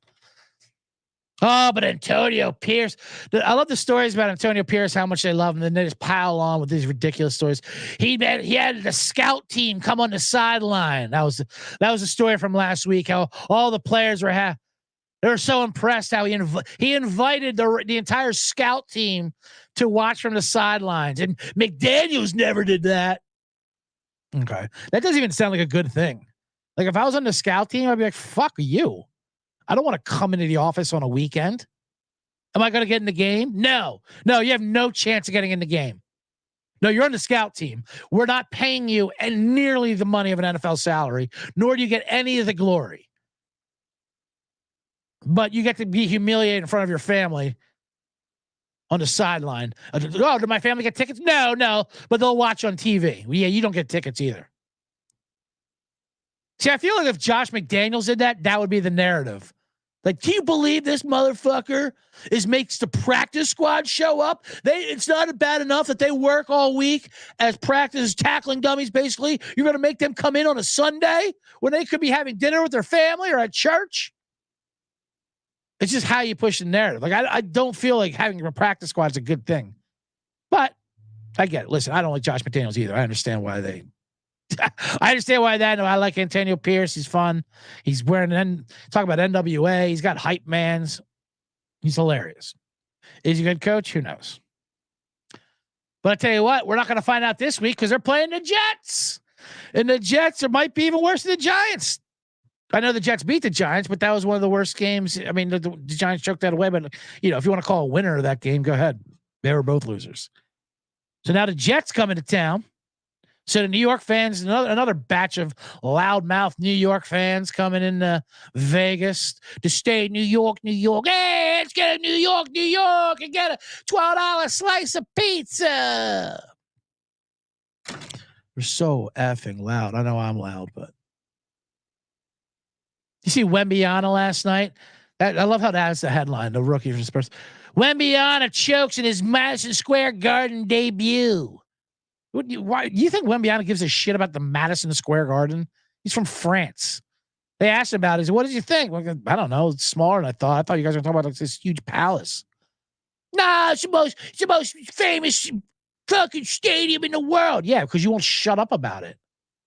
Oh, but Antonio Pierce. I love the stories about Antonio Pierce, how much they love him. Then they just pile on with these ridiculous stories. He had the scout team come on the sideline. That was a story from last week, how all the players were they were so impressed how he invited the entire scout team to watch from the sidelines. And McDaniels never did that. Okay. That doesn't even sound like a good thing. Like if I was on the scout team, I'd be like, fuck you. I don't want to come into the office on a weekend. Am I going to get in the game? No, you have no chance of getting in the game. No, you're on the scout team. We're not paying you and nearly the money of an NFL salary, nor do you get any of the glory. But you get to be humiliated in front of your family on the sideline. Oh, did my family get tickets? No, but they'll watch on TV. Yeah, you don't get tickets either. See, I feel like if Josh McDaniels did that would be the narrative. Like, do you believe this motherfucker makes the practice squad show up? It's not bad enough that they work all week as practice tackling dummies, basically. You're going to make them come in on a Sunday when they could be having dinner with their family or at church? It's just how you push the narrative. Like, I don't feel like having a practice squad is a good thing. But I get it. Listen, I don't like Josh McDaniels either. I understand why I like Antonio Pierce. He's fun. He's talk about NWA. He's got hype mans. He's hilarious. Is he a good coach? Who knows? But I tell you what, we're not going to find out this week because they're playing the Jets. And the Jets might be even worse than the Giants. I know the Jets beat the Giants, but that was one of the worst games. I mean, the Giants choked that away, but if you want to call a winner of that game, go ahead. They were both losers. So now the Jets come into town. So the New York fans, another batch of loudmouth New York fans coming in Vegas to stay in New York. Hey, let's get a New York, and get a $12 slice of pizza. We're so effing loud. I know I'm loud, but you see Wembyana last night? I love how that's the headline, the rookie from Spurs. Wembyana chokes in his Madison Square Garden debut. Why do you think Wembyana gives a shit about the Madison Square Garden? He's from France. They asked him about it. He said, what did you think? I don't know. It's smaller than I thought. I thought you guys were talking about like this huge palace. Nah, it's the most famous fucking stadium in the world. Yeah, because you won't shut up about it.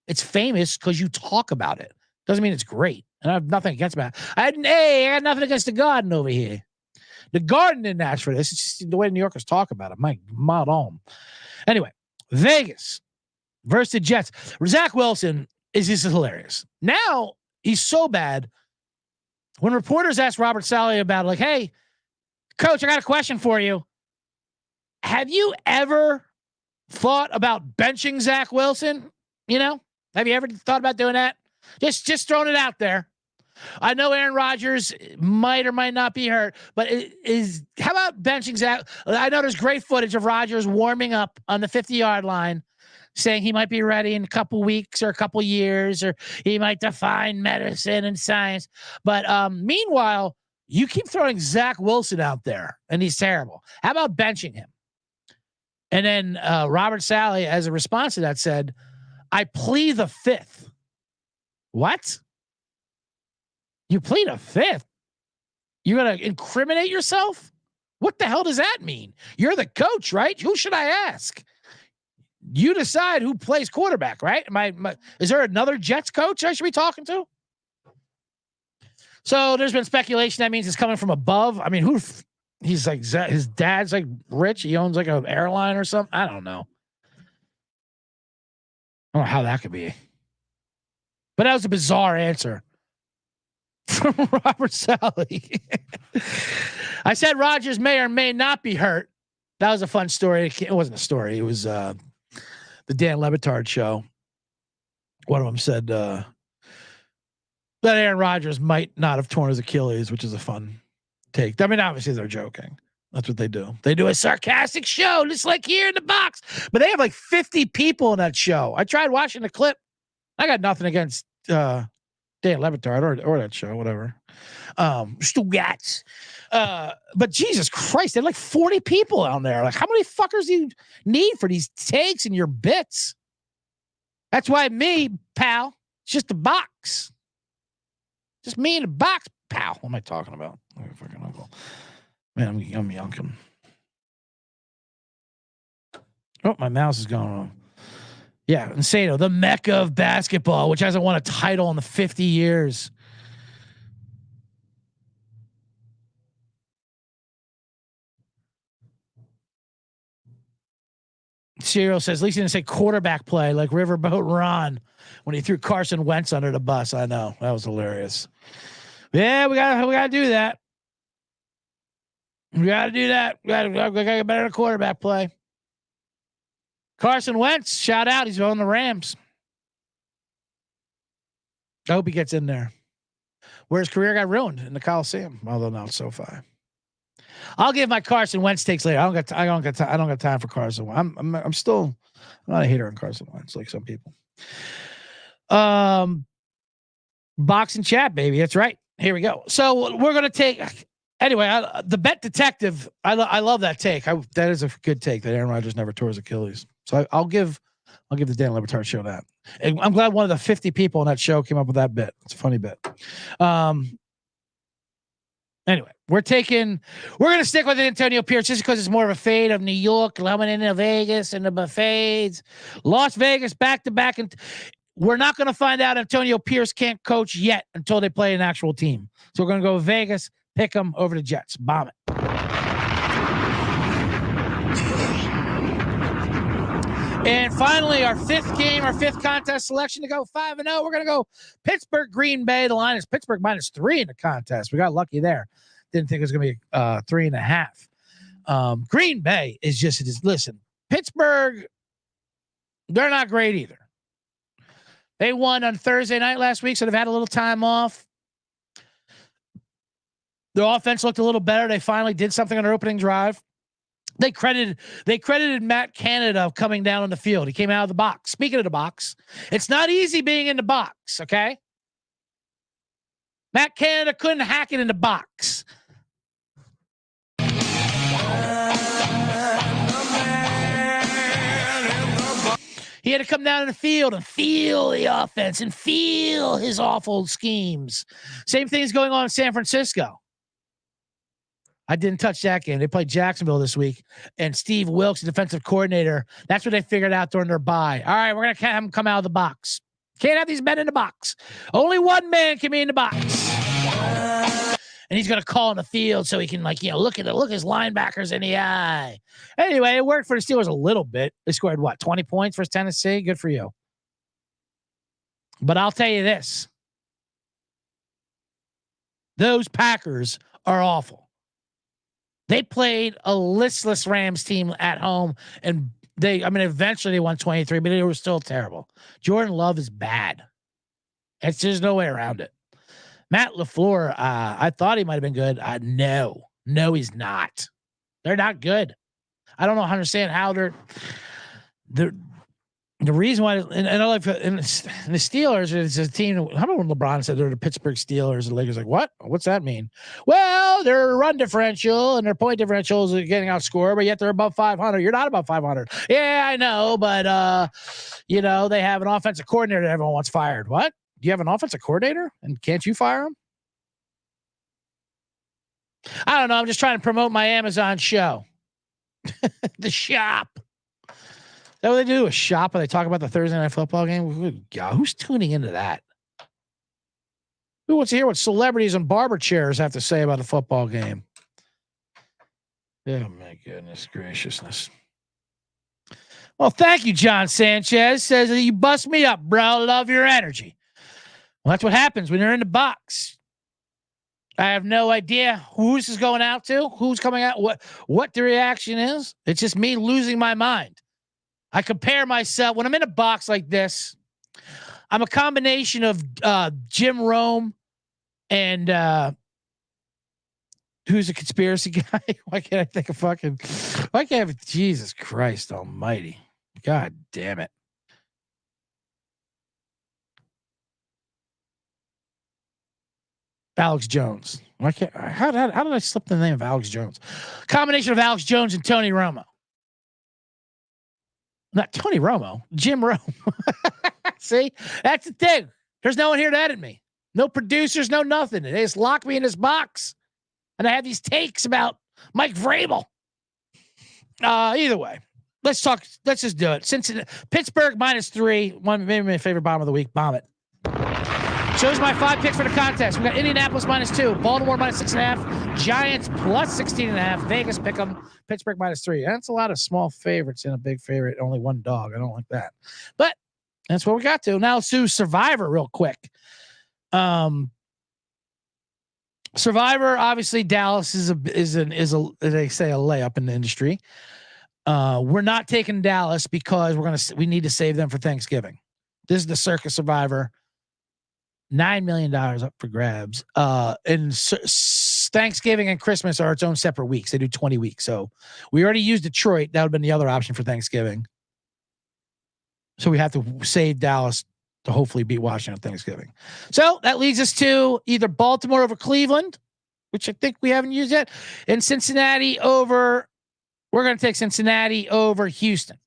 It's famous because you talk about it. Doesn't mean it's great. And I have nothing against that. I got nothing against the Garden over here. The Garden didn't ask for this. It's just the way New Yorkers talk about it. My on. Anyway, Vegas versus the Jets. Zach Wilson is just hilarious. Now he's so bad. When reporters asked Robert Saleh about it, like, hey, coach, I got a question for you. Have you ever thought about benching Zach Wilson? Have you ever thought about doing that? Just throwing it out there. I know Aaron Rodgers might or might not be hurt, but how about benching Zach? I know there's great footage of Rodgers warming up on the 50-yard line, saying he might be ready in a couple weeks or a couple years, or he might define medicine and science. But meanwhile, you keep throwing Zach Wilson out there, and he's terrible. How about benching him? And then Robert Saleh, as a response to that, said, I plead the fifth. What? You plead a fifth? You're going to incriminate yourself? What the hell does that mean? You're the coach, right? Who should I ask? You decide who plays quarterback, right? Is there another Jets coach I should be talking to? So there's been speculation that means it's coming from above. I mean, he's like, his dad's like rich. He owns like an airline or something. I don't know. I don't know how that could be. But that was a bizarre answer from Robert Saleh. I said Rodgers may or may not be hurt. That was a fun story. It wasn't a story. It was the Dan Le Batard show. One of them said that Aaron Rodgers might not have torn his Achilles, which is a fun take. I mean, obviously they're joking. That's what they do. They do a sarcastic show, just like here in the box. But they have like 50 people in that show. I tried watching the clip. I got nothing against Dan Le Batard or that show, whatever. Stugats. But Jesus Christ, they had like 40 people on there. Like, how many fuckers do you need for these takes and your bits? That's why me, pal, it's just a box. Just me in a box, pal. What am I talking about? Oh, fucking uncle. Man, I'm yunking. Oh, my mouse is going wrong. Yeah, Insano, the mecca of basketball, which hasn't won a title in the 50 years. Serial says, at least he didn't say quarterback play like Riverboat Ron when he threw Carson Wentz under the bus. I know. That was hilarious. Yeah, we gotta do that. We gotta do that. We gotta get better at quarterback play. Carson Wentz, shout out. He's on the Rams. I hope he gets in there. Where his career got ruined in the Coliseum, although not SoFi. I'll give my Carson Wentz takes later. I don't got time for Carson. I'm not a hater on Carson Wentz like some people. Boxing chat, baby. That's right. Here we go. So we're gonna take anyway. The bet detective. I love that take. That is a good take. That Aaron Rodgers never tore his Achilles. So I'll give the Dan Le Batard show that. And I'm glad one of the 50 people on that show came up with that bit. It's a funny bit. Anyway, we're going to stick with Antonio Pierce just because it's more of a fade of New York, coming into Vegas and the buffets, Las Vegas back to back. And we're not going to find out Antonio Pierce can't coach yet until they play an actual team. So we're going to go Vegas, pick them over the Jets, bomb it. And finally, our fifth contest selection to go 5-0. We're going to go Pittsburgh, Green Bay. The line is Pittsburgh -3 in the contest. We got lucky there. Didn't think it was going to be 3.5. Green Bay is listen, Pittsburgh, they're not great either. They won on Thursday night last week, so they've had a little time off. Their offense looked a little better. They finally did something on their opening drive. They credited Matt Canada coming down on the field. He came out of the box. Speaking of the box, it's not easy being in the box, okay? Matt Canada couldn't hack it in the box. He had to come down in the field and feel the offense and feel his awful schemes. Same thing is going on in San Francisco. I didn't touch that game. They played Jacksonville this week, and Steve Wilkes, the defensive coordinator, that's what they figured out during their bye. All right, we're going to have them come out of the box. Can't have these men in the box. Only one man can be in the box. And he's going to call in the field so he can, look his linebackers in the eye. Anyway, it worked for the Steelers a little bit. They scored, 20 points versus Tennessee? Good for you. But I'll tell you this. Those Packers are awful. They played a listless Rams team at home, and eventually they won 23, but they were still terrible. Jordan Love is bad. There's no way around it. Matt LaFleur, I thought he might have been good. No, he's not. They're not good. I don't understand how they're the reason why, and I like, and the Steelers is a team. How about when LeBron said they're the Pittsburgh Steelers? The Lakers like, what? What's that mean? Well, their run differential and their point differentials are getting outscored, but yet they're above 500. You're not above 500. Yeah, I know, but they have an offensive coordinator that everyone wants fired. What? Do you have an offensive coordinator, and can't you fire him? I don't know. I'm just trying to promote my Amazon show, the shop. Is that what they do? A shop and they talk about the Thursday night football game? God, who's tuning into that? Who wants to hear what celebrities and barber chairs have to say about a football game? Oh, my goodness graciousness. Well, thank you, John Sanchez. Says that you bust me up, bro. Love your energy. Well, that's what happens when you're in the box. I have no idea who this is going out to, who's coming out, what the reaction is. It's just me losing my mind. I compare myself when I'm in a box like this. I'm a combination of Jim Rome and who's a conspiracy guy. Why can't I think of why can't I have Jesus Christ almighty. God damn it. Alex Jones. Why can't how did I slip the name of Alex Jones? Combination of Alex Jones and Tony Romo. Not Tony Romo, Jim Rome. See, that's the thing. There's no one here to edit me. No producers, no nothing. They just lock me in this box. And I have these takes about Mike Vrabel. Either way, let's talk. Let's just do it. Pittsburgh -3. Maybe my favorite bomb of the week. Bomb it. Shows my 5 picks for the contest. We got Indianapolis -2, Baltimore -6.5, Giants +16.5, Vegas pick 'em, Pittsburgh -3. That's a lot of small favorites and a big favorite. Only one dog. I don't like that, but that's what we got to. Now let's do Survivor real quick. Survivor, obviously, Dallas is they say a layup in the industry. We're not taking Dallas because we need to save them for Thanksgiving. This is the Circa Survivor. $9 million up for grabs. And Thanksgiving and Christmas are its own separate weeks. They do 20 weeks. So we already used Detroit. That would have been the other option for Thanksgiving. So we have to save Dallas to hopefully beat Washington on Thanksgiving. So that leads us to either Baltimore over Cleveland, which I think we haven't used yet, and Cincinnati over. We're going to take Cincinnati over Houston.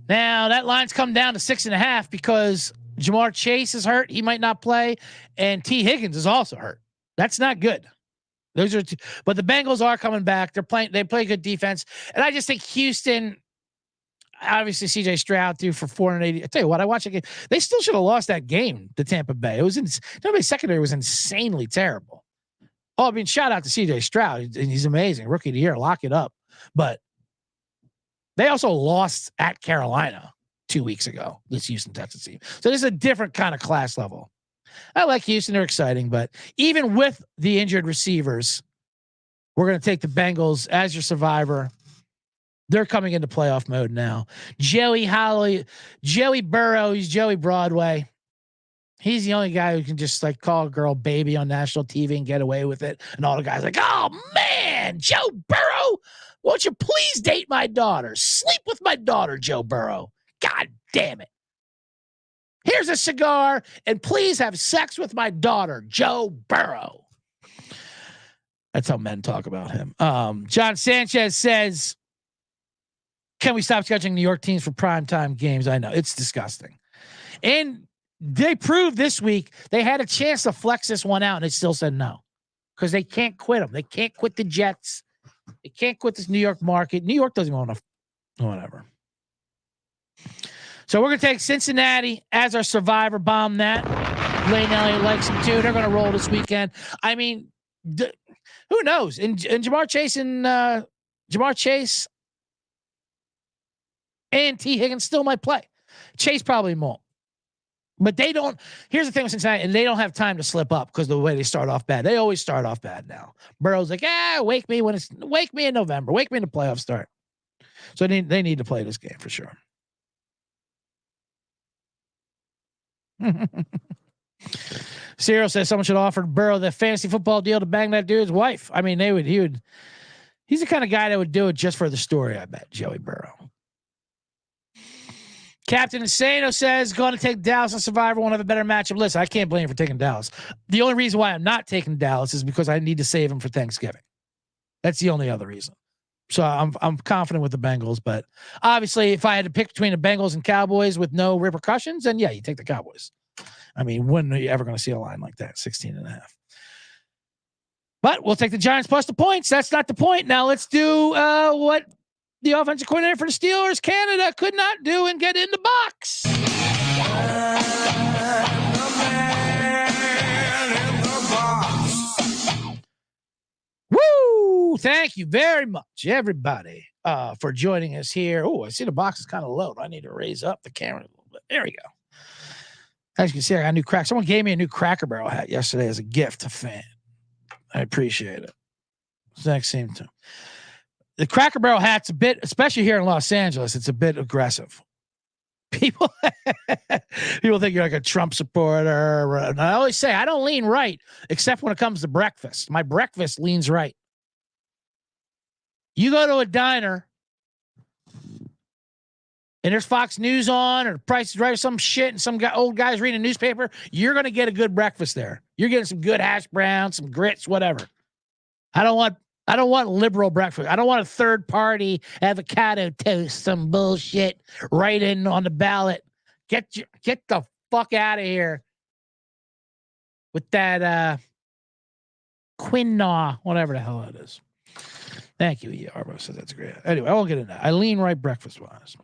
Now that line's come down to 6.5 because Jamar Chase is hurt. He might not play. And T. Higgins is also hurt. That's not good. Those are but the Bengals are coming back. They play good defense. And I just think Houston, obviously CJ Stroud threw for 480. I tell you what, I watched a game. They still should have lost that game to Tampa Bay. It was nobody's secondary was insanely terrible. Oh, I mean, shout out to CJ Stroud. He's amazing. Rookie of the year. Lock it up. But they also lost at Carolina 2 weeks ago, this Houston Texans team. So this is a different kind of class level. I like Houston. They're exciting. But even with the injured receivers, we're going to take the Bengals as your survivor. They're coming into playoff mode now. Joey Burrow, he's Joey Broadway. He's the only guy who can just like call a girl baby on national TV and get away with it. And all the guys like, oh man, Joe Burrow, won't you please date my daughter? Sleep with my daughter, Joe Burrow. God damn it. Here's a cigar and please have sex with my daughter, Joe Burrow. That's how men talk about him. John Sanchez says, can we stop scheduling New York teams for primetime games? I know it's disgusting. And they proved this week they had a chance to flex this one out and they still said no because they can't quit them. They can't quit the Jets. They can't quit this New York market. New York doesn't want to, whatever. So we're going to take Cincinnati as our survivor. Bomb that. Lane Elliott likes them too. They're going to roll this weekend. I mean, who knows? And Jamar Chase and T. Higgins still might play. Chase probably won't. But they don't. Here's the thing with Cincinnati, and they don't have time to slip up because of the way they start off bad. They always start off bad now. Burrow's like, wake me in November. Wake me in the playoff start. So they need to play this game for sure. Cyril says someone should offer Burrow the fantasy football deal to bang that dude's wife. I mean, he's the kind of guy that would do it just for the story, I bet, Joey Burrow. Captain Insano says, going to take Dallas and Survivor won't have a better matchup. Listen, I can't blame him for taking Dallas. The only reason why I'm not taking Dallas is because I need to save him for Thanksgiving. That's the only other reason. So I'm confident with the Bengals, but obviously if I had to pick between the Bengals and Cowboys with no repercussions, then yeah, you take the Cowboys. I mean, when are you ever going to see a line like that? 16.5. But we'll take the Giants plus the points. That's not the point. Now let's do what the offensive coordinator for the Steelers, Canada, could not do and get in the box. Woo! Thank you very much, everybody, for joining us here. Oh, I see the box is kind of low. I need to raise up the camera a little bit. There we go. As you can see, I got a new crack. Someone gave me a new Cracker Barrel hat yesterday as a gift to fan. I appreciate it. Exact same time. The Cracker Barrel hat's a bit, especially here in Los Angeles, it's a bit aggressive. People think you're like a Trump supporter. And I always say I don't lean right, except when it comes to breakfast. My breakfast leans right. You go to a diner and there's Fox News on or Price is Right or some shit and some old guys reading a newspaper, you're going to get a good breakfast there. You're getting some good hash browns, some grits, whatever. I don't want liberal breakfast. I don't want a third party avocado toast, some bullshit right in on the ballot. Get the fuck out of here with that quinoa, whatever the hell it is. Thank you, E. Arbo says that's great. Anyway, I won't get into that. I lean right breakfast wise.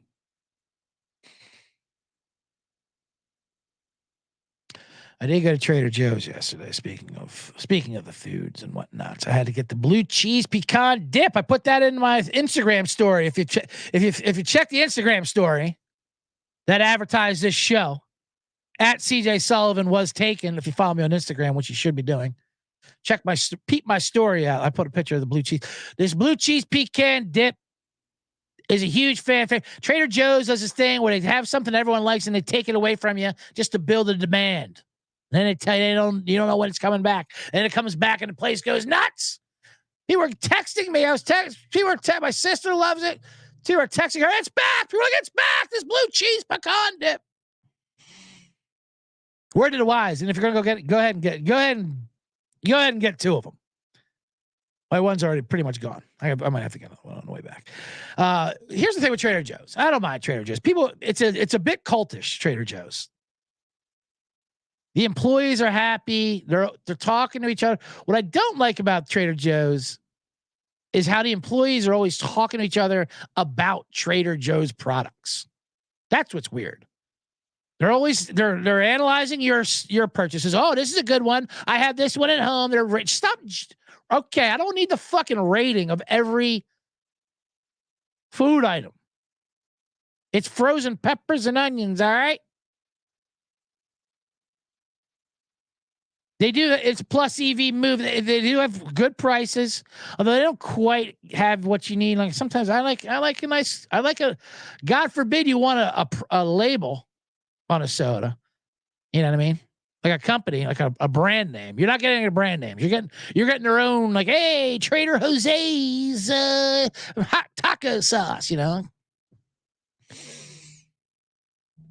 I did go to Trader Joe's yesterday. Speaking of the foods and whatnot, so I had to get the blue cheese pecan dip. I put that in my Instagram story. If you check the Instagram story that advertised this show, at CJ Sullivan was taken. If you follow me on Instagram, which you should be doing, peep my story out. I put a picture of the blue cheese. This blue cheese pecan dip is a huge fan favorite. Trader Joe's does this thing where they have something everyone likes and they take it away from you just to build a demand. Then they tell you you don't know when it's coming back. And it comes back and the place goes nuts. People were texting me. My sister loves it. People were texting her, it's back. People are like, it's back. This blue cheese pecan dip. Word to the wise. And if you're gonna go ahead and get two of them. My one's already pretty much gone. I might have to get one on the way back. Here's the thing with Trader Joe's. I don't mind Trader Joe's. People, it's a bit cultish, Trader Joe's. The employees are happy. They're talking to each other. What I don't like about Trader Joe's is how the employees are always talking to each other about Trader Joe's products. That's what's weird. They're always they're analyzing your purchases. Oh, this is a good one. I have this one at home. They're rich. Stop. Okay, I don't need the fucking rating of every food item. It's frozen peppers and onions, all right? They do. It's plus EV move. They do have good prices, although they don't quite have what you need. Like sometimes I like a. God forbid you want a label on a soda. You know what I mean? Like a company, like a brand name. You're not getting a brand name. You're getting their own. Like, hey, Trader Jose's hot taco sauce. You know.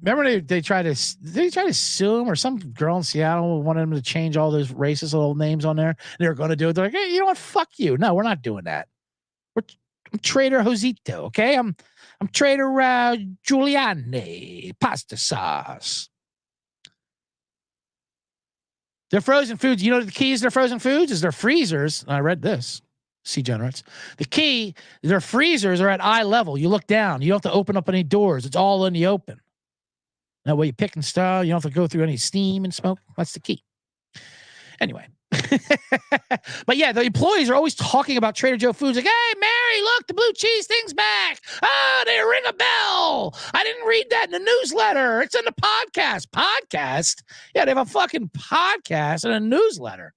Remember they tried to sue him, or some girl in Seattle wanted him to change all those racist little names on there. They were going to do it. They're like, hey, you know what? Fuck you. No, we're not doing that. I'm Trader Josito. Okay. I'm Trader Giuliani pasta sauce. Their frozen foods. You know the keys to their frozen foods is their freezers. I read this. C-generates. The key, their freezers are at eye level. You look down. You don't have to open up any doors. It's all in the open. That way you pick and style. You don't have to go through any steam and smoke. That's the key. Anyway. But yeah, the employees are always talking about Trader Joe foods. Like, hey, Mary, look, the blue cheese thing's back. Oh, they ring a bell. I didn't read that in the newsletter. It's in the podcast. Podcast? Yeah, they have a fucking podcast and a newsletter.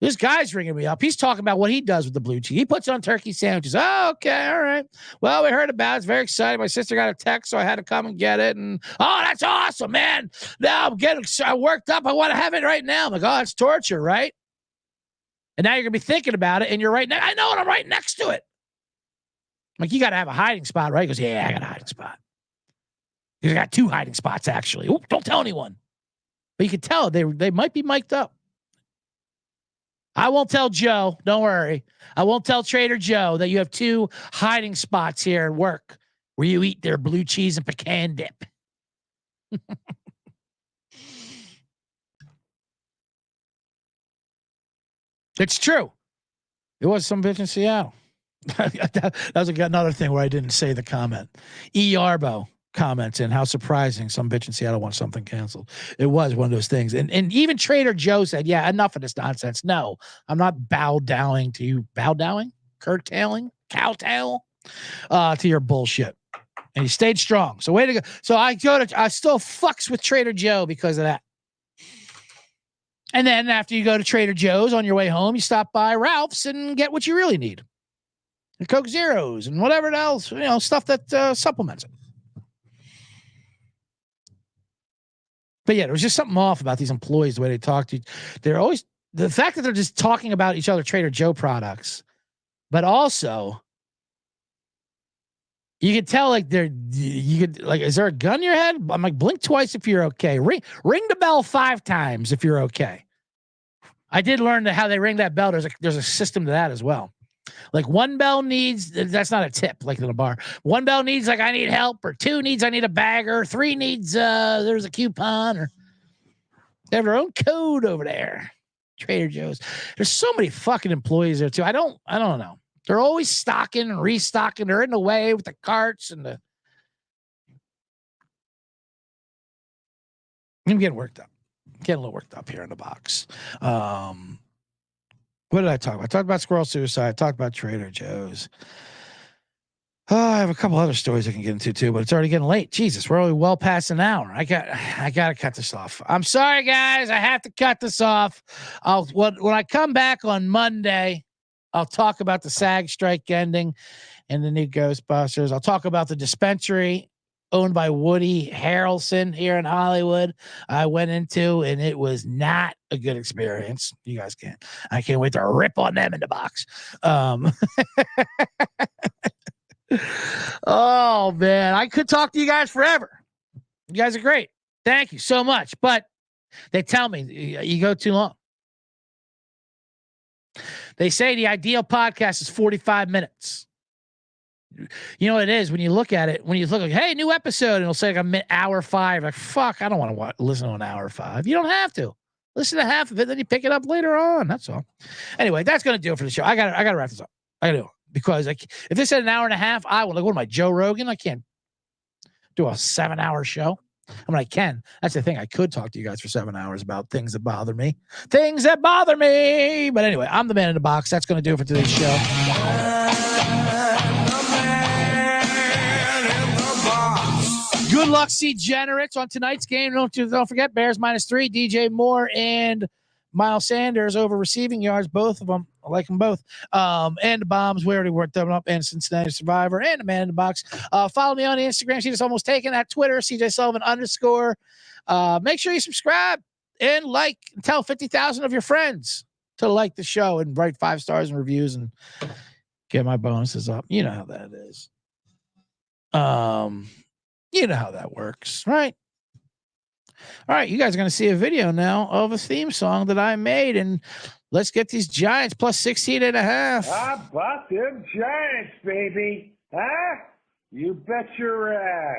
This guy's ringing me up. He's talking about what he does with the blue cheese. He puts on turkey sandwiches. Oh, okay, all right. Well, we heard about it. It's very exciting. My sister got a text, so I had to come and get it. And oh, that's awesome, man. Now I'm getting worked up. I want to have it right now. I'm like, oh, it's torture, right? And now you're gonna be thinking about it, and you're right next. I know, and I'm right next to it. I'm like, you got to have a hiding spot, right? He goes, yeah, I got a hiding spot. You got 2 hiding spots actually. Oop, don't tell anyone. But you can tell they might be mic'd up. I won't tell Joe. Don't worry. I won't tell Trader Joe that you have 2 hiding spots here at work where you eat their blue cheese and pecan dip. It's true. It was some bitch in Seattle. That was another thing where I didn't say the comment. E. Arbo comments in how surprising some bitch in Seattle wants something canceled. It was one of those things. And even Trader Joe said, yeah, enough of this nonsense. No, I'm not bow-dowing to you. Bow-dowing? Curtailing? Cowtail? To your bullshit. And he stayed strong. So way to go. So I still fucks with Trader Joe because of that. And then after you go to Trader Joe's on your way home, you stop by Ralph's and get what you really need. The Coke Zeros and whatever else, stuff that supplements it. But yeah, there was just something off about these employees, the way they talk to you. They're always, the fact that they're just talking about each other Trader Joe products, but also you could tell is there a gun in your head? I'm like, blink twice if you're okay. Ring the bell 5 times if you're okay. I did learn how they ring that bell. There's a system to that as well. Like 1 bell needs, that's not a tip like in a bar. 1 bell needs like I need help, or 2 needs I need a bagger, 3 needs there's a coupon, or they have their own code over there. Trader Joe's. There's so many fucking employees there too. I don't know. They're always stocking and restocking. They're in the way with the carts and the. I'm getting worked up. Getting a little worked up here in the box. What did I talk about? I talked about squirrel suicide. I talked about Trader Joe's. I have a couple other stories I can get into too, but it's already getting late. Jesus, we're already well past an hour. I got to cut this off. I'm sorry, guys. I have to cut this off. When I come back on Monday, I'll talk about the SAG strike ending and the new Ghostbusters. I'll talk about the dispensary owned by Woody Harrelson here in Hollywood. I went into, and it was not a good experience. You guys can't. I can't wait to rip on them in the box. Oh man, I could talk to you guys forever. You guys are great. Thank you so much. But they tell me you go too long. They say the ideal podcast is 45 minutes. You know what it is when you look at it, when you look like, hey, new episode, and it'll say like hour 5. Like, fuck, I don't want to listen to an hour 5. You don't have to. Listen to half of it, then you pick it up later on. That's all. Anyway, that's gonna do it for the show. I gotta wrap this up. I gotta do it. Because if this had an hour and a half, I would. Like, what am I, Joe Rogan? I can't do a 7-hour show. I mean, I can. That's the thing. I could talk to you guys for 7 hours about things that bother me. Things that bother me. But anyway, I'm the man in the box. That's going to do it for today's show. Good luck, C-Generates, on tonight's game. Don't forget, Bears -3. DJ Moore and Miles Sanders over receiving yards, both of them. I like them both. And the Bombs, we already worked them up, and Cincinnati Survivor, and the man in the box. Follow me on the Instagram. See this almost taken at Twitter, CJ Sullivan _. Make sure you subscribe and like, and tell 50,000 of your friends to like the show and write 5 stars and reviews and get my bonuses up. You know how that is. You know how that works, right? All right, you guys are going to see a video now of a theme song that I made, and let's get these Giants plus 16.5. How about them Giants, baby? Huh? You bet your ass.